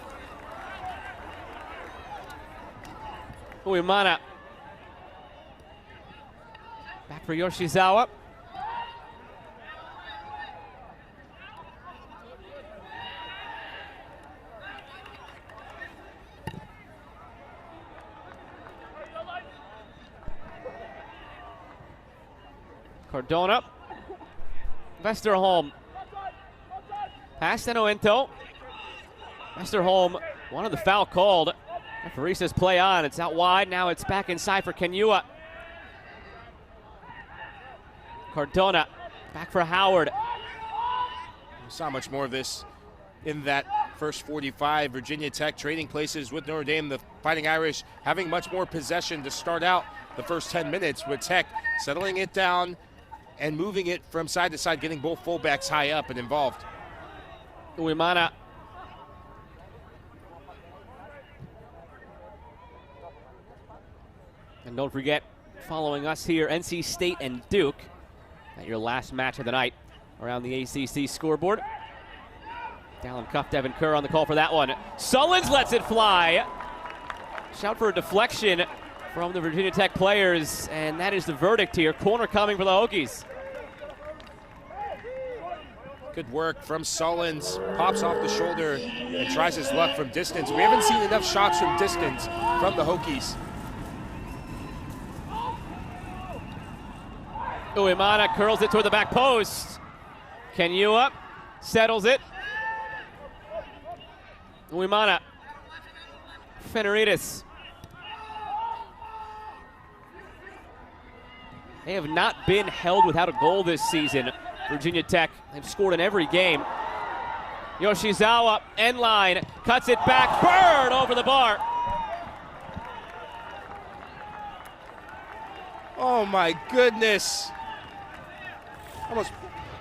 Uemana. Back for Yoshizawa. Cardona. Vesterholm. Pass to Oento. Vesterholm wanted the foul called. Referee says play on. It's out wide. Now it's back inside for Kenyua. Cardona. Back for Howard. We saw much more of this in that first 45. Virginia Tech trading places with Notre Dame. The Fighting Irish having much more possession to start out the first 10 minutes, with Tech settling it down and moving it from side to side, getting both fullbacks high up and involved. Uemana. And don't forget, following us here, NC State and Duke at your last match of the night around the ACC scoreboard. Dallin cuffed Evan Kerr on the call for that one. Sullins lets it fly. Shout for a deflection from the Virginia Tech players, and that is the verdict here. Corner coming for the Hokies. Good work from Sullins. Pops off the shoulder and tries his luck from distance. We haven't seen enough shots from distance from the Hokies. Uemana curls it toward the back post. Kenyua settles it. Uemana. Feneritis. They have not been held without a goal this season. Virginia Tech, they've scored in every game. Yoshizawa, end line, cuts it back. Bird over the bar. Oh my goodness. I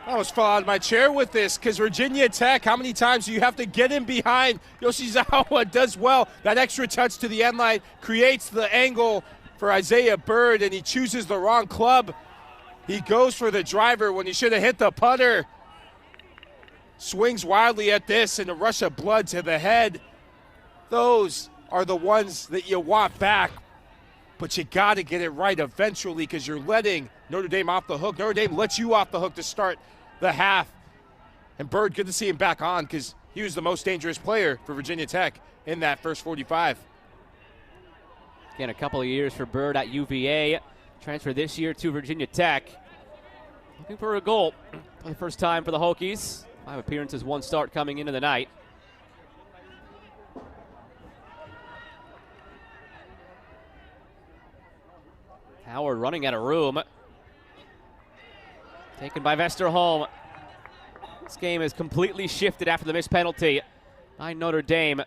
almost fell out of my chair with this, because Virginia Tech, how many times do you have to get in behind? Yoshizawa does well. That extra touch to the end line creates the angle for Isaiah Bird, and he chooses the wrong club. He goes for the driver when he should have hit the putter. Swings wildly at this, and a rush of blood to the head. Those are the ones that you want back, but you got to get it right eventually, because you're letting Notre Dame off the hook. Notre Dame lets you off the hook to start the half. And Bird, good to see him back on, because he was the most dangerous player for Virginia Tech in that first 45. Again, a couple of years for Bird at UVA. Transfer this year to Virginia Tech. Looking for a goal for the first time for the Hokies. 5 appearances, 1 start coming into the night. Howard running out of room. Taken by Vesterholm. This game has completely shifted after the missed penalty by Notre Dame.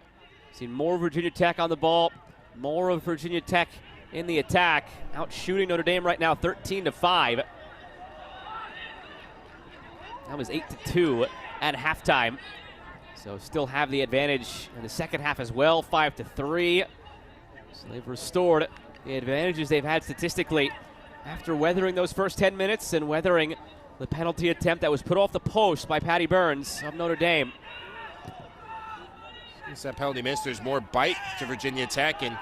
Seen more Virginia Tech on the ball, more of Virginia Tech in the attack. Out shooting Notre Dame right now 13-5. That was 8-2 at halftime. So still have the advantage in the second half as well, 5-3. So they've restored the advantages they've had statistically after weathering those first 10 minutes and weathering the penalty attempt that was put off the post by Patty Burns of Notre Dame. Since that penalty miss, there's more bite to Virginia Tech, and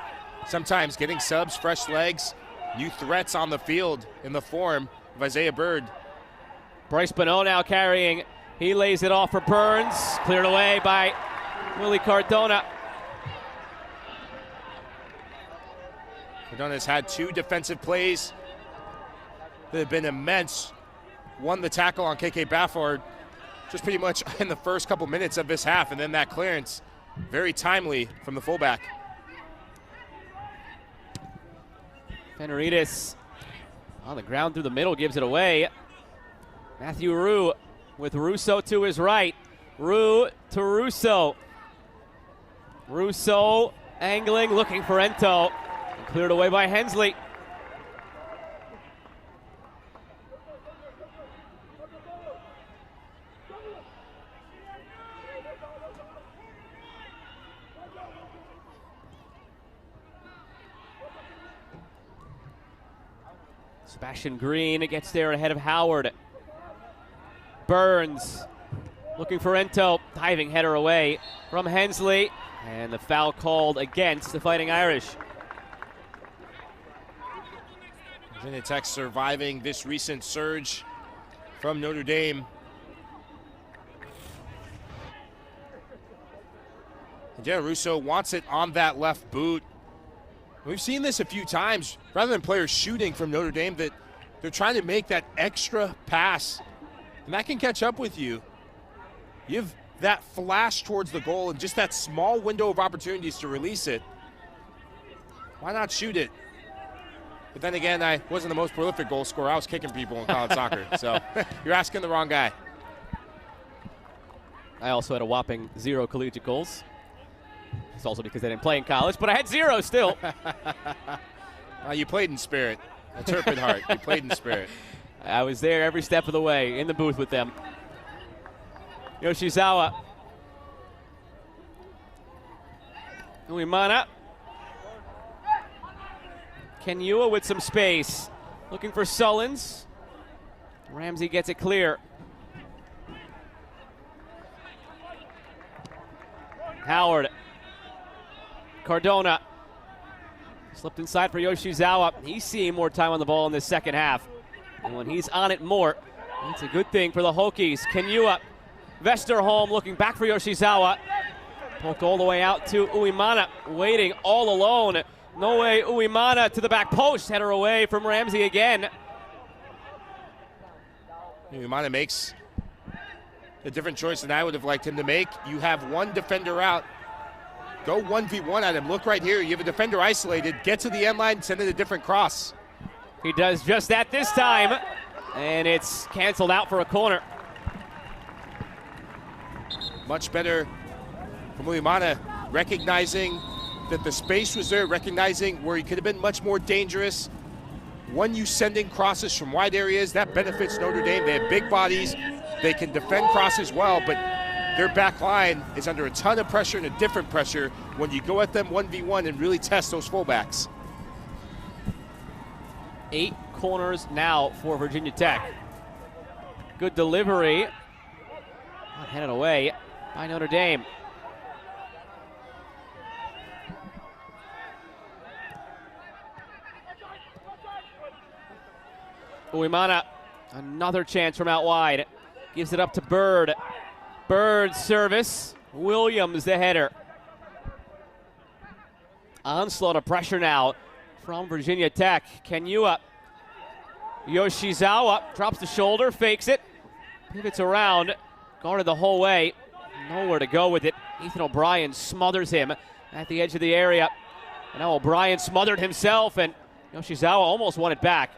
sometimes getting subs, fresh legs, new threats on the field in the form of Isaiah Bird. Bryce Bonneau now carrying. He lays it off for Burns. Cleared away by Willie Cardona. Cardona's had 2 defensive plays that have been immense. Won the tackle on KK Bafford just pretty much in the first couple minutes of this half, and then that clearance, very timely from the fullback. Feneritis on the ground through the middle, gives it away. Matthew Roux with Russo to his right. Roux to Russo. Russo angling, looking for Ento. Cleared away by Hensley. Sebastian Green gets there ahead of Howard. Burns looking for Ento. Diving header away from Hensley. And the foul called against the Fighting Irish. Virginia Tech surviving this recent surge from Notre Dame. And yeah, Russo wants it on that left boot. We've seen this a few times. Rather than players shooting from Notre Dame, that they're trying to make that extra pass. And that can catch up with you. You have that flash towards the goal and just that small window of opportunities to release it. Why not shoot it? But then again, I wasn't the most prolific goal scorer. I was kicking people in college soccer. So you're asking the wrong guy. I also had a whopping 0 collegiate goals. It's also because I didn't play in college, but I had 0 still. You played in spirit. A Turpin heart. You played in spirit. I was there every step of the way in the booth with them. Yoshizawa. Uemana. Kenyua with some space. Looking for Sullins. Ramsey gets it clear. Howard. Cardona. Slipped inside for Yoshizawa. He's seeing more time on the ball in this second half. And when he's on it more, it's a good thing for the Hokies. Kenyua. Vesterholm looking back for Yoshizawa. Poked all the way out to Uemana. Waiting all alone. No way, Uemana to the back post. Header away from Ramsey again. Uemana makes a different choice than I would have liked him to make. You have one defender out. Go 1v1 at him. Look right here. You have a defender isolated. Get to the end line, send it a different cross. He does just that this time. And it's canceled out for a corner. Much better from Uemana, recognizing that the space was there, recognizing where he could have been much more dangerous. When you sending crosses from wide areas, that benefits Notre Dame. They have big bodies. They can defend crosses well, but their back line is under a ton of pressure and a different pressure when you go at them 1v1 and really test those fullbacks. 8 corners now for Virginia Tech. Good delivery. Headed away by Notre Dame. Uemana, another chance from out wide. Gives it up to Bird. Bird service. Williams the header. Onslaught of pressure now from Virginia Tech. Kenyua. Yoshizawa drops the shoulder, fakes it, pivots around, guarded the whole way. Nowhere to go with it. Ethan O'Brien smothers him at the edge of the area. And now O'Brien smothered himself, and Yoshizawa almost won it back.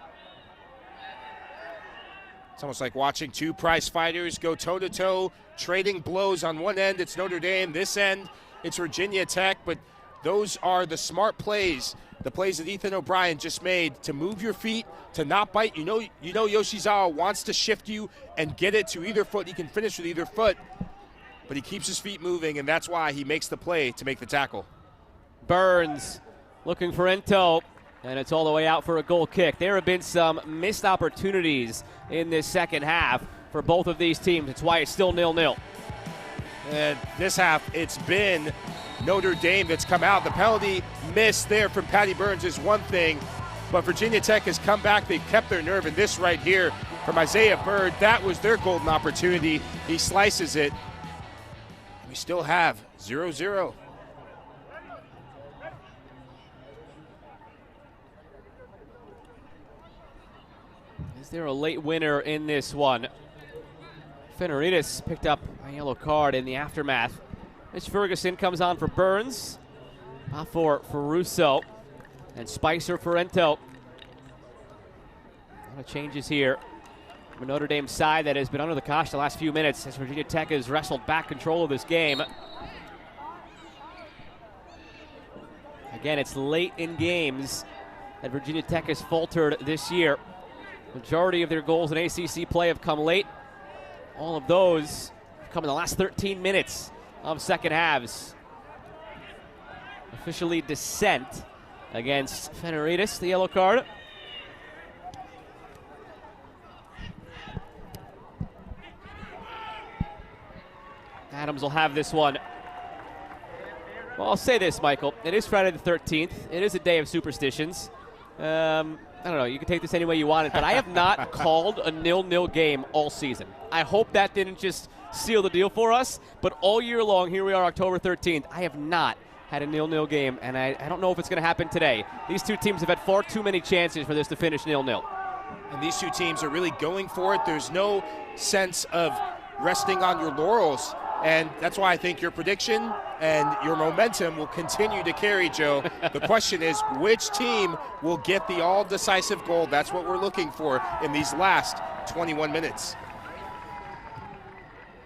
It's almost like watching two prize fighters go toe-to-toe, trading blows. On one end, it's Notre Dame. This end, it's Virginia Tech. But those are the smart plays, the plays that Ethan O'Brien just made to move your feet, to not bite. You know Yoshizawa wants to shift you and get it to either foot. He can finish with either foot, but he keeps his feet moving, and that's why he makes the play to make the tackle. Burns looking for Ento, and it's all the way out for a goal kick. There have been some missed opportunities in this second half for both of these teams. It's why it's still 0-0. And this half, it's been Notre Dame that's come out. The penalty miss there from Patty Burns is one thing, but Virginia Tech has come back. They've kept their nerve, and this right here from Isaiah Bird, that was their golden opportunity. He slices it. We still have 0-0. Is there a late winner in this one? Fenaritas picked up a yellow card in the aftermath. Mitch Ferguson comes on for Burns, for Russo, and Spicer for Ento. A lot of changes here from Notre Dame side that has been under the cosh the last few minutes as Virginia Tech has wrestled back control of this game. Again, it's late in games that Virginia Tech has faltered this year. Majority of their goals in ACC play have come late. All of those have come in the last 13 minutes of second halves. Officially dissent against Fenaritas, the yellow card. Adams will have this one. Well, I'll say this, Michael. It is Friday the 13th. It is a day of superstitions. I don't know, you can take this any way you want it, but I have not called a 0-0 game all season. I hope that didn't just seal the deal for us, but all year long, here we are, October 13th, I have not had a 0-0 game, and I don't know if it's going to happen today. These two teams have had far too many chances for this to finish 0-0. And these two teams are really going for it. There's no sense of resting on your laurels, and that's why I think your prediction and your momentum will continue to carry, Joe. The question is, which team will get the all-decisive goal? That's what we're looking for in these last 21 minutes.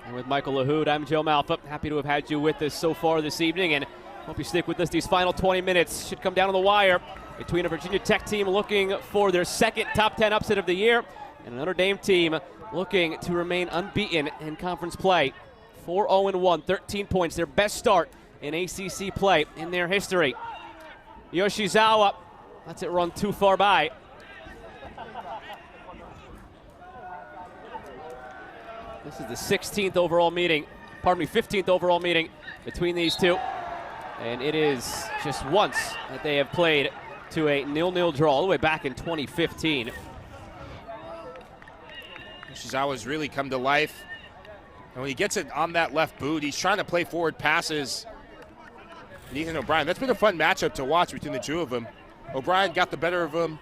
And with Michael LaHood, I'm Joe Malfa. Happy to have had you with us so far this evening, and hope you stick with us. These final 20 minutes should come down to the wire between a Virginia Tech team looking for their second top 10 upset of the year and a Notre Dame team looking to remain unbeaten in conference play. 4-0-1, 13 points, their best start in ACC play in their history. Yoshizawa lets it run too far by. This is the 15th overall meeting between these two. And it is just once that they have played to a 0-0 draw all the way back in 2015. Yoshizawa's really come to life. And when he gets it on that left boot, he's trying to play forward passes. And Ethan O'Brien, that's been a fun matchup to watch between the two of them. O'Brien got the better of him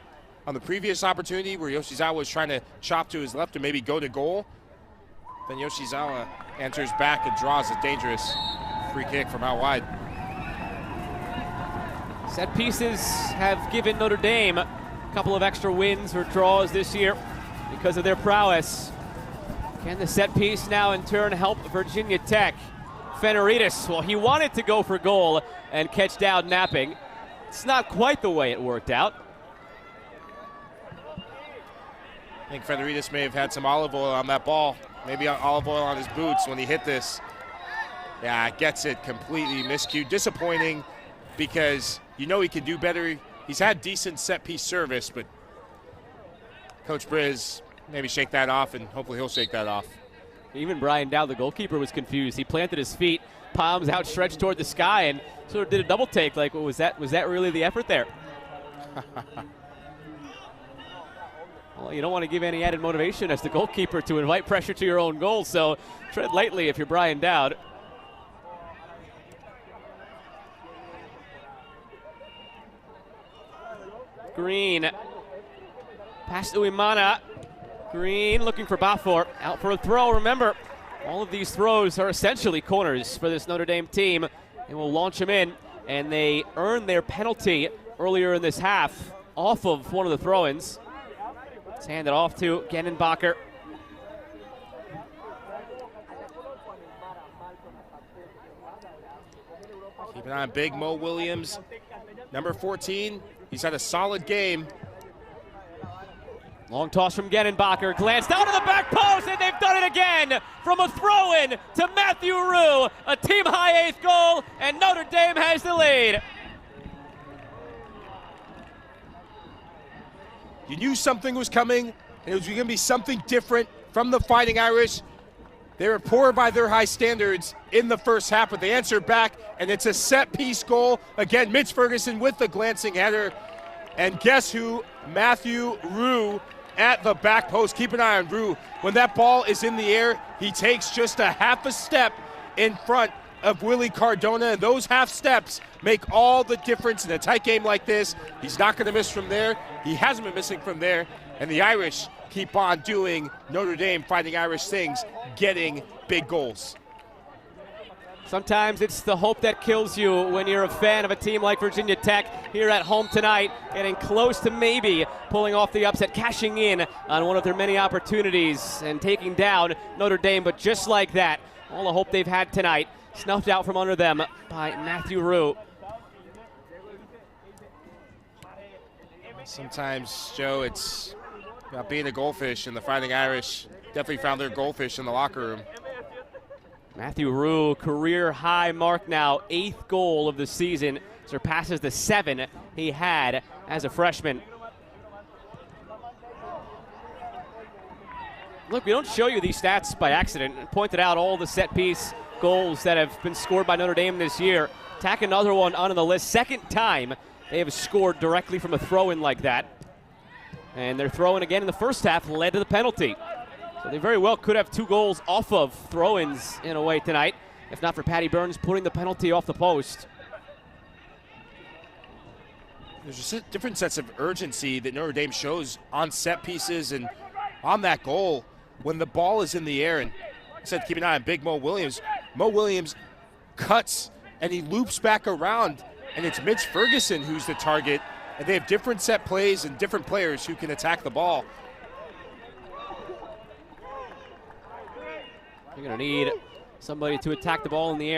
on the previous opportunity where Yoshizawa was trying to chop to his left or maybe go to goal. Then Yoshizawa answers back and draws a dangerous free kick from out wide. Set pieces have given Notre Dame a couple of extra wins or draws this year because of their prowess. Can the set piece now in turn help Virginia Tech? Fenaritas, well, he wanted to go for goal and catch down napping. It's not quite the way it worked out. I think Fenaritas may have had some olive oil on that ball. Maybe olive oil on his boots when he hit this. Yeah, gets it completely miscued. Disappointing because you know he can do better. He's had decent set piece service, but Coach Briz maybe shake that off, and hopefully he'll shake that off. Even Brian Dowd, the goalkeeper, was confused. He planted his feet, palms outstretched toward the sky, and sort of did a double take. Like, was that really the effort there? Well, you don't want to give any added motivation as the goalkeeper to invite pressure to your own goal, so tread lightly if you're Brian Dowd. Green. Pass to Imana. Green looking for Bafor. Out for a throw. Remember, all of these throws are essentially corners for this Notre Dame team. They will launch them in, and they earned their penalty earlier in this half off of one of the throw-ins. It's handed off to Genenbacher. Keep an eye on big Mo Williams, number 14. He's had a solid game. Long toss from Genenbacher, glanced down to the back post, and they've done it again! From a throw-in to Matthew Roux, a team-high 8th goal, and Notre Dame has the lead. You knew something was coming, and it was going to be something different from the Fighting Irish. They were poor by their high standards in the first half, but they answered back, and it's a set-piece goal. Again, Mitch Ferguson with the glancing header. And guess who? Matthew Roux at the back post. Keep an eye on Roux. When that ball is in the air, he takes just a half a step in front of Willie Cardona, and those half steps make all the difference in a tight game like this. He's not going to miss from there. He hasn't been missing from there, and the Irish keep on doing Notre Dame Fighting Irish things, getting big goals. Sometimes it's the hope that kills you when you're a fan of a team like Virginia Tech here at home tonight, getting close to maybe pulling off the upset, cashing in on one of their many opportunities and taking down Notre Dame. But just like that, all the hope they've had tonight snuffed out from under them by Matthew Roux. Sometimes, Joe, it's about being a goldfish, and the Fighting Irish definitely found their goldfish in the locker room. Matthew Roux, career high mark now, 8th goal of the season, surpasses the 7 he had as a freshman. Look, we don't show you these stats by accident. I pointed out all the set-piece goals that have been scored by Notre Dame this year. Tack another one onto the list. Second time they have scored directly from a throw-in like that. And their throw-in again in the first half led to the penalty. So they very well could have 2 goals off of throw-ins in a way tonight, if not for Patty Burns putting the penalty off the post. There's just different sets of urgency that Notre Dame shows on set pieces and on that goal when the ball is in the air. And I said keep an eye on big Mo Williams. Mo Williams cuts and he loops back around, and it's Mitch Ferguson who's the target. And they have different set plays and different players who can attack the ball. You're going to need somebody to attack the ball in the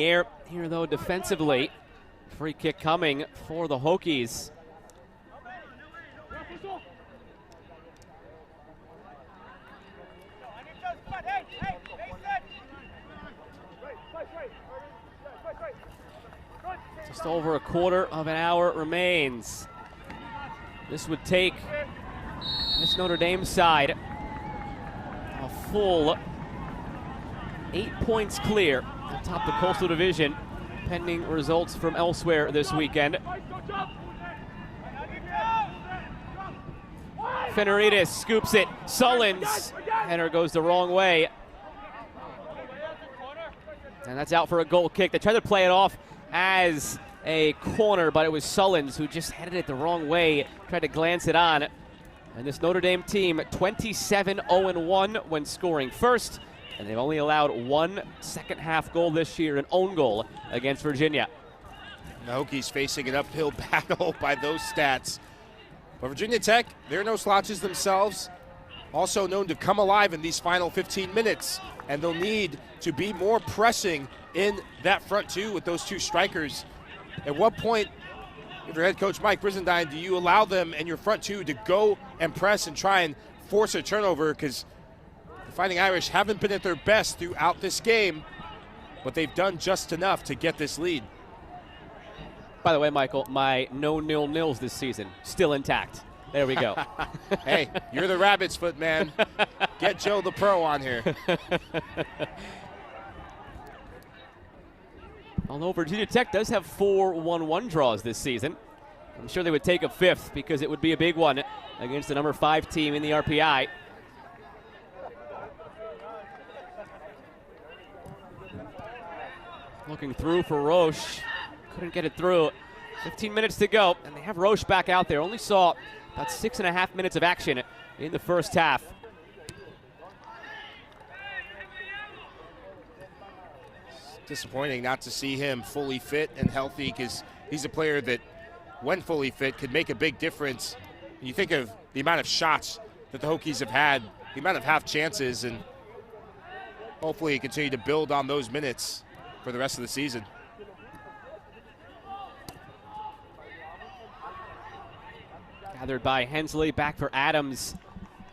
air here, though, defensively. Free kick coming for the Hokies. Just over a quarter of an hour remains. This would take this Notre Dame side a full 8 points clear atop the Coastal Division, pending results from elsewhere this weekend. Fenerides scoops it. Sullins. Header goes the wrong way. And that's out for a goal kick. They tried to play it off as a corner, but it was Sullins who just headed it the wrong way, tried to glance it on. And this Notre Dame team, 27-0-1 when scoring first, and they've only allowed 1 second-half goal this year, an own goal against Virginia. The Hokies facing an uphill battle by those stats. But Virginia Tech, they're no slouches themselves, also known to come alive in these final 15 minutes, and they'll need to be more pressing in that front two with those 2 strikers. At what point, if your head coach Mike Brizendine, do you allow them and your front two to go and press and try and force a turnover? Because the Fighting Irish haven't been at their best throughout this game, but they've done just enough to get this lead. By the way, Michael, my no nil-nils this season, still intact. There we go. Hey, you're the rabbit's foot, man. Get Joe the pro on here. Although Virginia Tech does have 4 1-1 draws this season. I'm sure they would take a 5th because it would be a big one against the number 5 team in the RPI. Looking through for Roche. Couldn't get it through. 15 minutes to go, and they have Roche back out there. Only saw about 6.5 minutes of action in the first half. Disappointing not to see him fully fit and healthy, because he's a player that when fully fit, could make a big difference. You think of the amount of shots that the Hokies have had, the amount of half chances, and hopefully continue to build on those minutes for the rest of the season. Gathered by Hensley, back for Adams.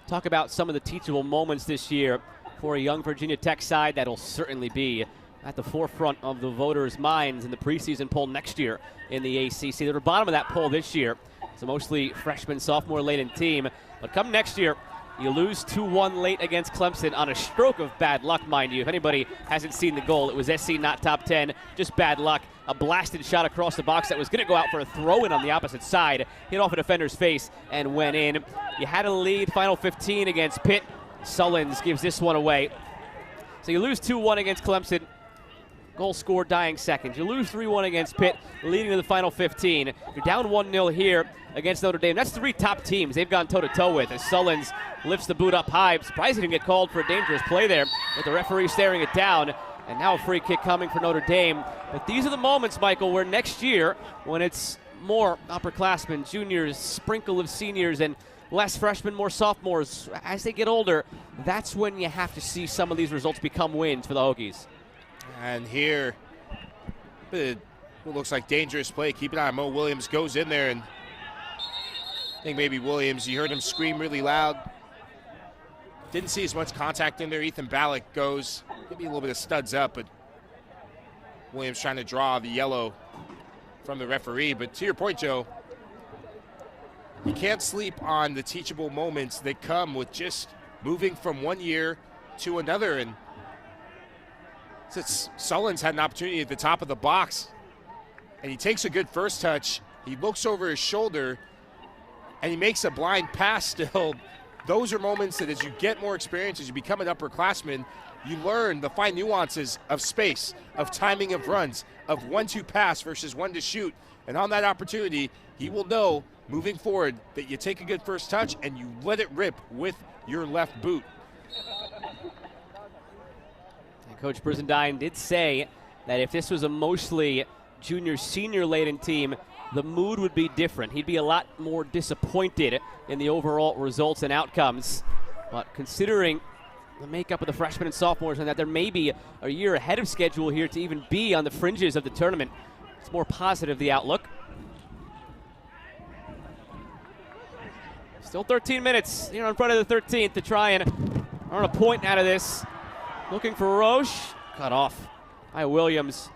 Talk about some of the teachable moments this year for a young Virginia Tech side that'll certainly be at the forefront of the voters' minds in the preseason poll next year in the ACC. They're at the bottom of that poll this year. It's a mostly freshman, sophomore-laden team. But come next year, you lose 2-1 late against Clemson on a stroke of bad luck, mind you. If anybody hasn't seen the goal, it was SC not top 10, just bad luck. A blasted shot across the box that was going to go out for a throw-in on the opposite side. Hit off a defender's face and went in. You had a lead, final 15 against Pitt. Sullins gives this one away. So you lose 2-1 against Clemson. Goal scored dying seconds. You lose 3-1 against Pitt, leading to the final 15. You're down 1-0 here against Notre Dame. That's three top teams they've gone toe-to-toe with as Sullins lifts the boot up high. Surprised he didn't get called for a dangerous play there with the referee staring it down. And now a free kick coming for Notre Dame. But these are the moments, Michael, where next year, when it's more upperclassmen, juniors, sprinkle of seniors, and less freshmen, more sophomores, as they get older, that's when you have to see some of these results become wins for the Hokies. And here, what looks like dangerous play. Keep an eye on Mo Williams, goes in there, and I think maybe Williams, you heard him scream really loud. Didn't see as much contact in there. Ethan Ballack goes, maybe a little bit of studs up, but Williams trying to draw the yellow from the referee. But to your point, Joe, you can't sleep on the teachable moments that come with just moving from one year to another. And since Sullins had an opportunity at the top of the box, and he takes a good first touch, he looks over his shoulder, and he makes a blind pass still. Those are moments that as you get more experience, as you become an upperclassman, you learn the fine nuances of space, of timing of runs, of 1-2 pass versus 1 to shoot. And on that opportunity, he will know moving forward that you take a good first touch and you let it rip with your left boot. And Coach Brizendine did say that if this was a mostly junior-senior laden team, the mood would be different. He'd be a lot more disappointed in the overall results and outcomes. But considering the makeup of the freshmen and sophomores and that there may be a year ahead of schedule here to even be on the fringes of the tournament, it's more positive, the outlook. Still 13 minutes here in front of the 13th to try and earn a point out of this. Looking for Roche. Cut off by Williams.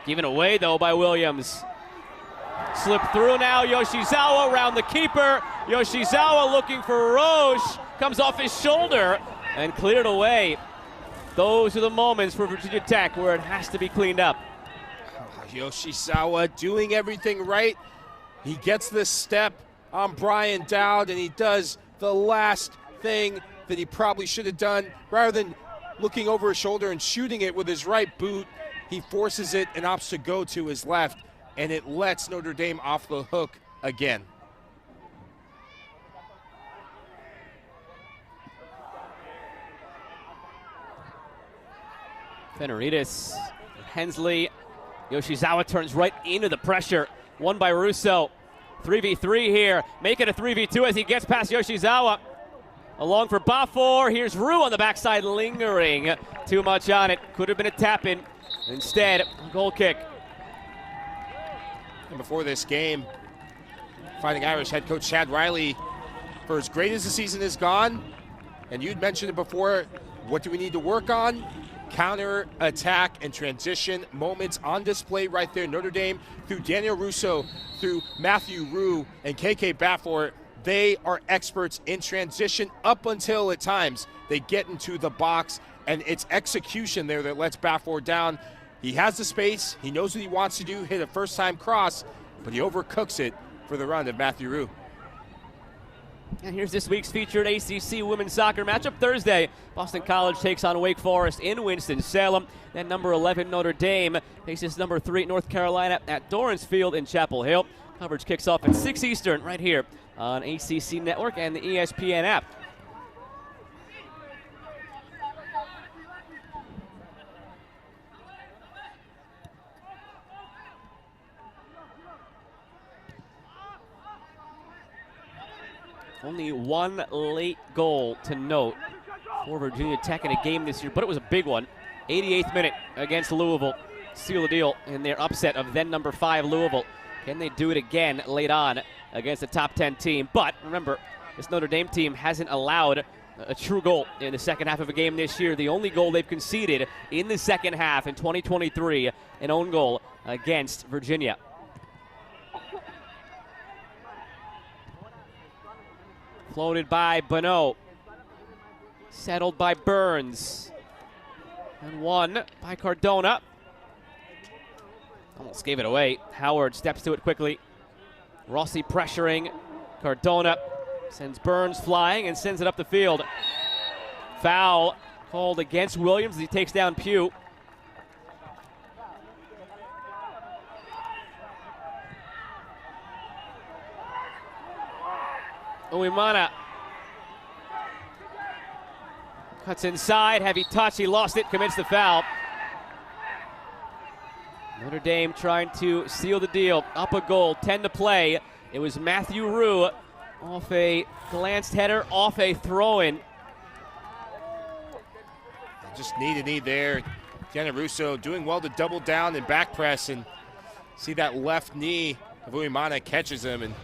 Given away, though, by Williams. Slip through now, Yoshizawa around the keeper. Yoshizawa looking for Roche. Comes off his shoulder and cleared away. Those are the moments for Virginia Tech where it has to be cleaned up. Yoshizawa doing everything right. He gets this step on Brian Dowd, and he does the last thing that he probably should have done. Rather than looking over his shoulder and shooting it with his right boot, he forces it and opts to go to his left, and it lets Notre Dame off the hook again. Feneritis, Hensley, Yoshizawa turns right into the pressure. Won by Russo. 3v3 here. Make it a 3v2 as he gets past Yoshizawa. Along for Bafor. Here's Rue on the backside, lingering. Too much on it. Could have been a tap-in. Instead, a goal kick. And before this game, Fighting Irish head coach Chad Riley, for as great as the season has gone, and you'd mentioned it before, what do we need to work on? Counter, attack, and transition moments on display right there. Notre Dame, through Daniel Russo, through Matthew Rue, and KK Bafor, they are experts in transition up until at times they get into the box, and it's execution there that lets Bafor down. He has the space, he knows what he wants to do, hit a first-time cross, but he overcooks it for the run of Matthew Rue. And here's this week's featured ACC women's soccer matchup Thursday. Boston College takes on Wake Forest in Winston-Salem. Then number 11 Notre Dame faces number 3 North Carolina at Dorrance Field in Chapel Hill. Coverage kicks off at 6 Eastern right here on ACC Network and the ESPN app. Only one late goal to note for Virginia Tech in a game this year, but it was a big one. 88th minute against Louisville. Seal the deal in their upset of then number 5 Louisville. Can they do it again late on against a top 10 team? But remember, this Notre Dame team hasn't allowed a true goal in the second half of a game this year. The only goal they've conceded in the second half in 2023, an own goal against Virginia. Floated by Bonneau. Settled by Burns. And won by Cardona. Almost gave it away. Howard steps to it quickly. Rossi pressuring. Cardona sends Burns flying and sends it up the field. Foul called against Williams as he takes down Pugh. Uemana cuts inside, heavy touch, he lost it, commits the foul. Notre Dame trying to seal the deal, up a goal, 10 to play. It was Matthew Roux off a glanced header, off a throw-in. Just knee there. Deanna Russo doing well to double down and back press, and see that left knee of Uemana catches him, and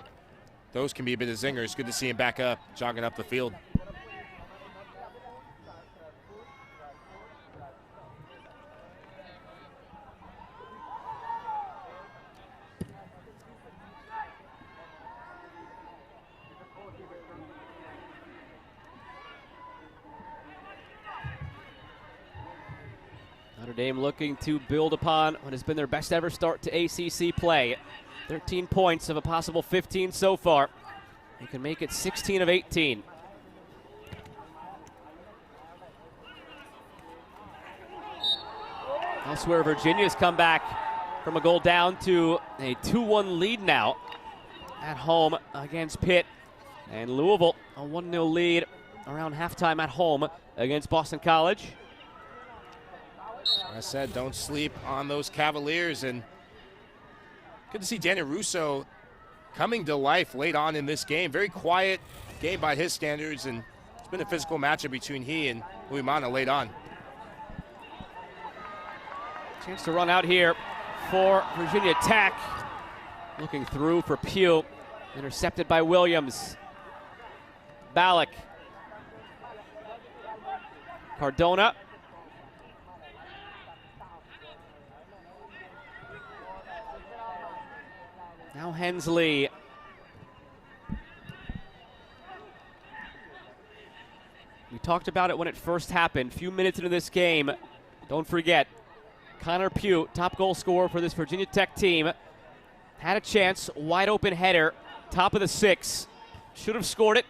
those can be a bit of zingers. Good to see him back up, jogging up the field. Notre Dame looking to build upon what has been their best ever start to ACC play. 13 points of a possible 15 so far. They can make it 16 of 18. Elsewhere, Virginia's come back from a goal down to a 2-1 lead now at home against Pitt. And Louisville, a 1-0 lead around halftime at home against Boston College. I said, don't sleep on those Cavaliers, and good to see Deanna Russo coming to life late on in this game. Very quiet game by his standards, and it's been a physical matchup between he and Uemana late on. Chance to run out here for Virginia Tech. Looking through for Pugh. Intercepted by Williams. Ballack. Cardona. Now Hensley. We talked about it when it first happened. Few minutes into this game. Don't forget, Connor Pugh, top goal scorer for this Virginia Tech team, had a chance, wide open header, top of the 6. Should have scored it.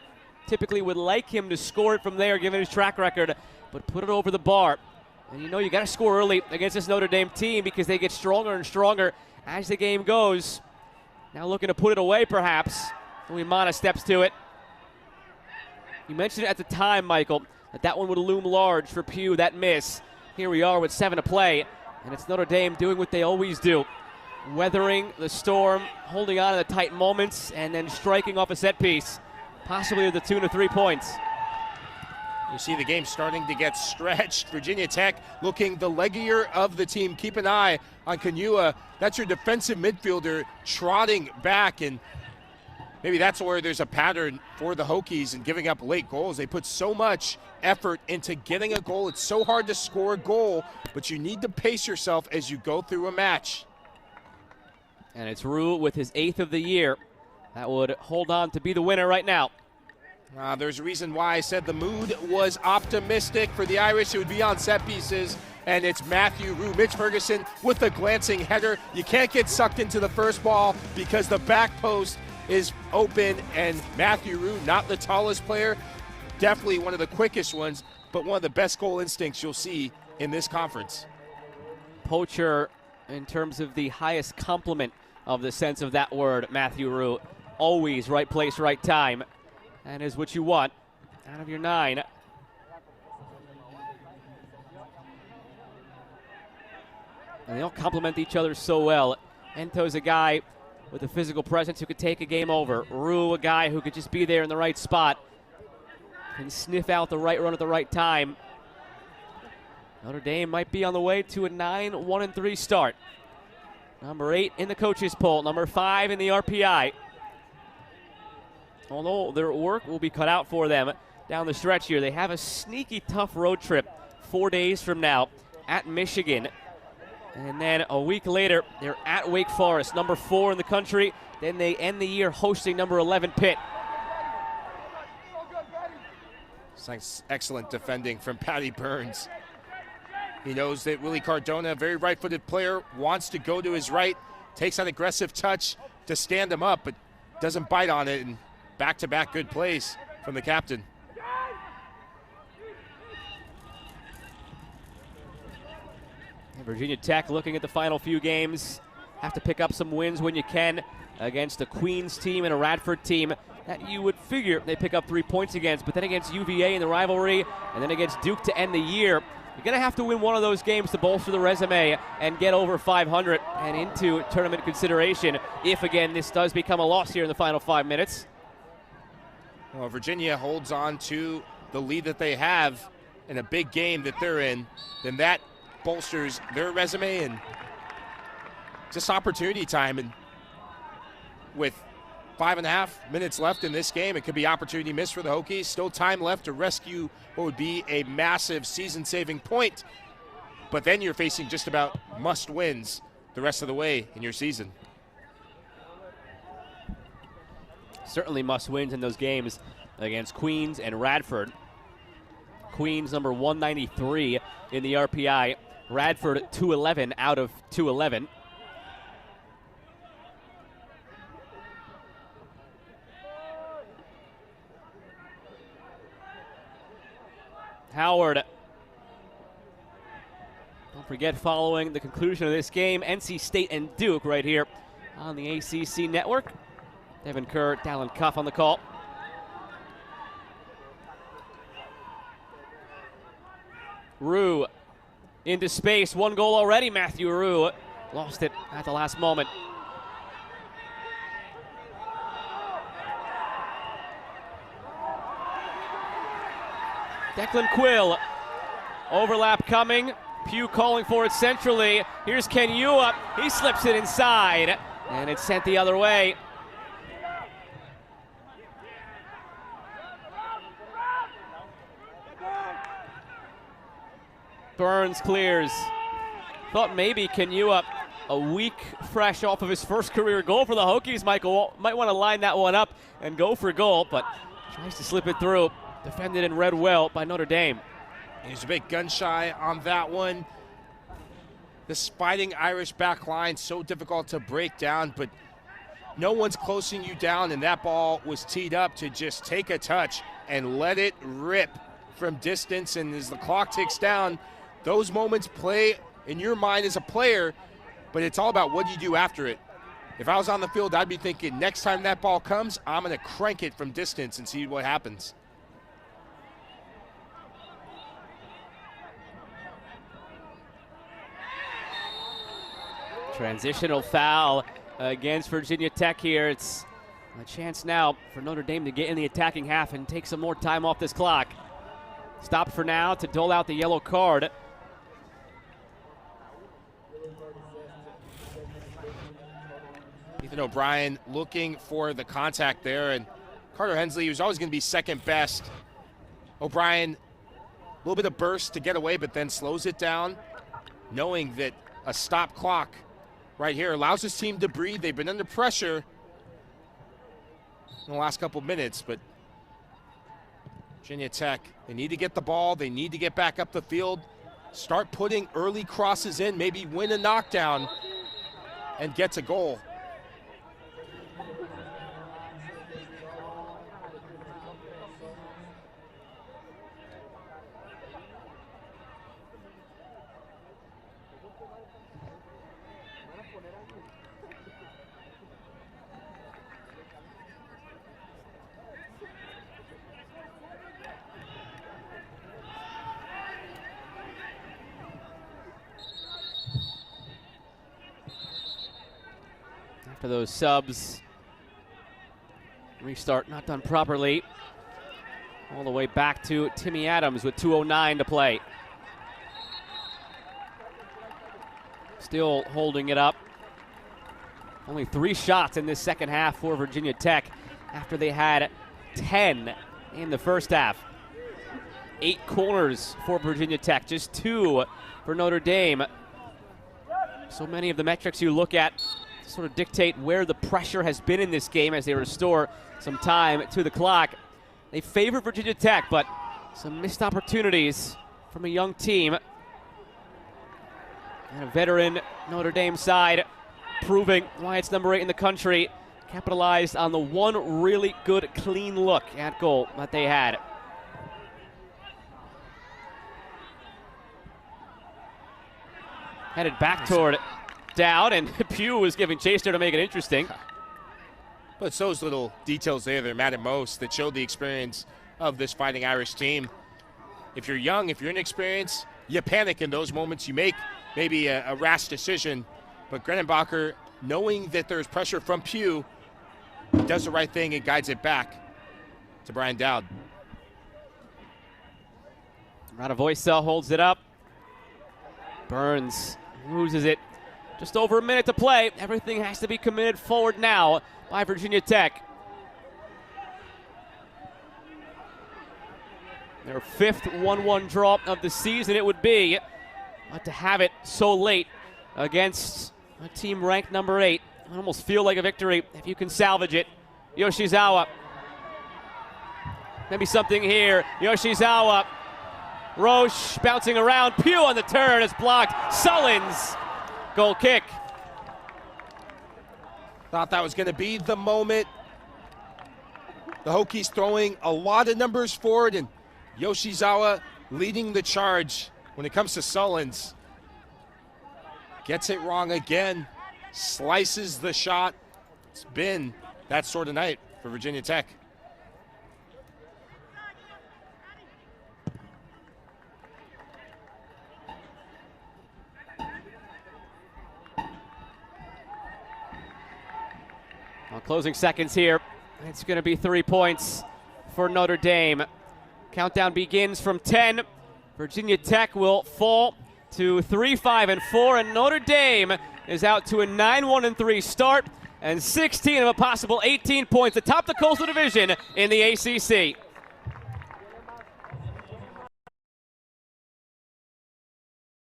Typically would like him to score it from there given his track record, but put it over the bar. And you know you got to score early against this Notre Dame team because they get stronger and stronger as the game goes. Now looking to put it away, perhaps. Uemana steps to it. You mentioned it at the time, Michael, that one would loom large for Pugh, that miss. Here we are with 7 to play, and it's Notre Dame doing what they always do. Weathering the storm, holding on to the tight moments, and then striking off a set piece. Possibly to the tune of 3 points. You see the game starting to get stretched. Virginia Tech looking the leggier of the team. Keep an eye on Kanua. That's your defensive midfielder trotting back, and maybe that's where there's a pattern for the Hokies in giving up late goals. They put so much effort into getting a goal. It's so hard to score a goal, but you need to pace yourself as you go through a match. And it's Roux with his 8th of the year. That would hold on to be the winner right now. There's a reason why I said the mood was optimistic for the Irish. It would be on set pieces, and it's Matthew Roux. Mitch Ferguson with the glancing header. You can't get sucked into the first ball because the back post is open, and Matthew Roux, not the tallest player, definitely one of the quickest ones, but one of the best goal instincts you'll see in this conference. Poacher in terms of the highest compliment of the sense of that word, Matthew Roux. Always right place, right time. That is what you want out of your 9. And they all complement each other so well. Ento's a guy with a physical presence who could take a game over. Rue, a guy who could just be there in the right spot and sniff out the right run at the right time. Notre Dame might be on the way to a 9-1-3 start. Number 8 in the coaches poll, number 5 in the RPI. Although their work will be cut out for them down the stretch here. They have a sneaky tough road trip 4 days from now at Michigan. And then a week later, they're at Wake Forest, number 4 in the country. Then they end the year hosting number 11 Pitt. Excellent defending from Patty Burns. He knows that Willie Cardona, a very right-footed player, wants to go to his right, takes that aggressive touch to stand him up, but doesn't bite on it. And back-to-back good plays from the captain. Virginia Tech looking at the final few games. Have to pick up some wins when you can against a Queens team and a Radford team that you would figure they pick up 3 points against, but then against UVA in the rivalry and then against Duke to end the year. You're going to have to win one of those games to bolster the resume and get over 500 and into tournament consideration if, again, this does become a loss here in the final 5 minutes. Well, Virginia holds on to the lead that they have in a big game that they're in, then that bolsters their resume and just opportunity time. And with 5.5 minutes left in this game, it could be opportunity missed for the Hokies. Still time left to rescue what would be a massive season-saving point. But then you're facing just about must-wins the rest of the way in your season. Certainly must-wins in those games against Queens and Radford. Queens number 193 in the RPI. Radford 211 out of 211. Howard. Don't forget, following the conclusion of this game, NC State and Duke right here on the ACC network. Devin Kerr, Dallin Cuff on the call. Rue into space, 1 goal already. Matthew Rue lost it at the last moment. Declan Quill, overlap coming. Pugh calling for it centrally. Here's Kenyua, he slips it inside, and it's sent the other way. Burns clears. Thought maybe Kenyua, a week fresh off of his first career goal for the Hokies, might want to line that one up and go for goal, but tries to slip it through. Defended and read well by Notre Dame. He's a bit gun-shy on that one. This fighting Irish back line, so difficult to break down, but no one's closing you down, and that ball was teed up to just take a touch and let it rip from distance. And as the clock ticks down, those moments play in your mind as a player, but it's all about what you do after it. If I was on the field, I'd be thinking, next time that ball comes, I'm going to crank it from distance and see what happens. Transitional foul against Virginia Tech here. It's a chance now for Notre Dame to get in the attacking half and take some more time off this clock. Stopped for now to dole out the yellow card. Ethan O'Brien looking for the contact there, and Carter Hensley, who's always going to be second best. O'Brien, a little bit of burst to get away, but then slows it down, knowing that a stop clock right here allows his team to breathe. They've been under pressure in the last couple minutes, but Virginia Tech, they need to get the ball. They need to get back up the field, start putting early crosses in, maybe win a knockdown and get a goal. After those subs, restart not done properly. All the way back to Timmy Adams with 2:09 to play. Still holding it up. Only 3 shots in this second half for Virginia Tech after they had 10 in the first half. 8 corners for Virginia Tech, just 2 for Notre Dame. So many of the metrics you look at sort of dictate where the pressure has been in this game as they restore some time to the clock. They favor Virginia Tech, but some missed opportunities from a young team. And a veteran Notre Dame side proving why it's number 8 in the country. Capitalized on the one really good, clean look at goal that they had. Headed back toward Dowd, and Pugh was giving chase there to make it interesting. But it's those little details there that matter most that show the experience of this Fighting Irish team. If you're young, if you're inexperienced, you panic in those moments. You make maybe a rash decision. But Grenenbacher, knowing that there's pressure from Pugh, does the right thing and guides it back to Brian Dowd. Radovoisa holds it up. Burns loses it. Just over a minute to play. Everything has to be committed forward now by Virginia Tech. Their 5th 1-1 draw of the season it would be. But to have it so late against a team ranked number 8, I almost feel like a victory if you can salvage it. Yoshizawa. Maybe something here. Yoshizawa. Roche bouncing around. Pugh on the turn is blocked. Sullins. Goal kick. Thought that was going to be the moment. The Hokies throwing a lot of numbers forward, and Yoshizawa leading the charge when it comes to Sullins. Gets it wrong again. Slices the shot. It's been that sort of night for Virginia Tech. Well, closing seconds here. It's going to be 3 points for Notre Dame. Countdown begins from 10. Virginia Tech will fall to 3-5-4, and Notre Dame is out to a 9-1-3 start and 16 of a possible 18 points atop the Coastal Division in the ACC.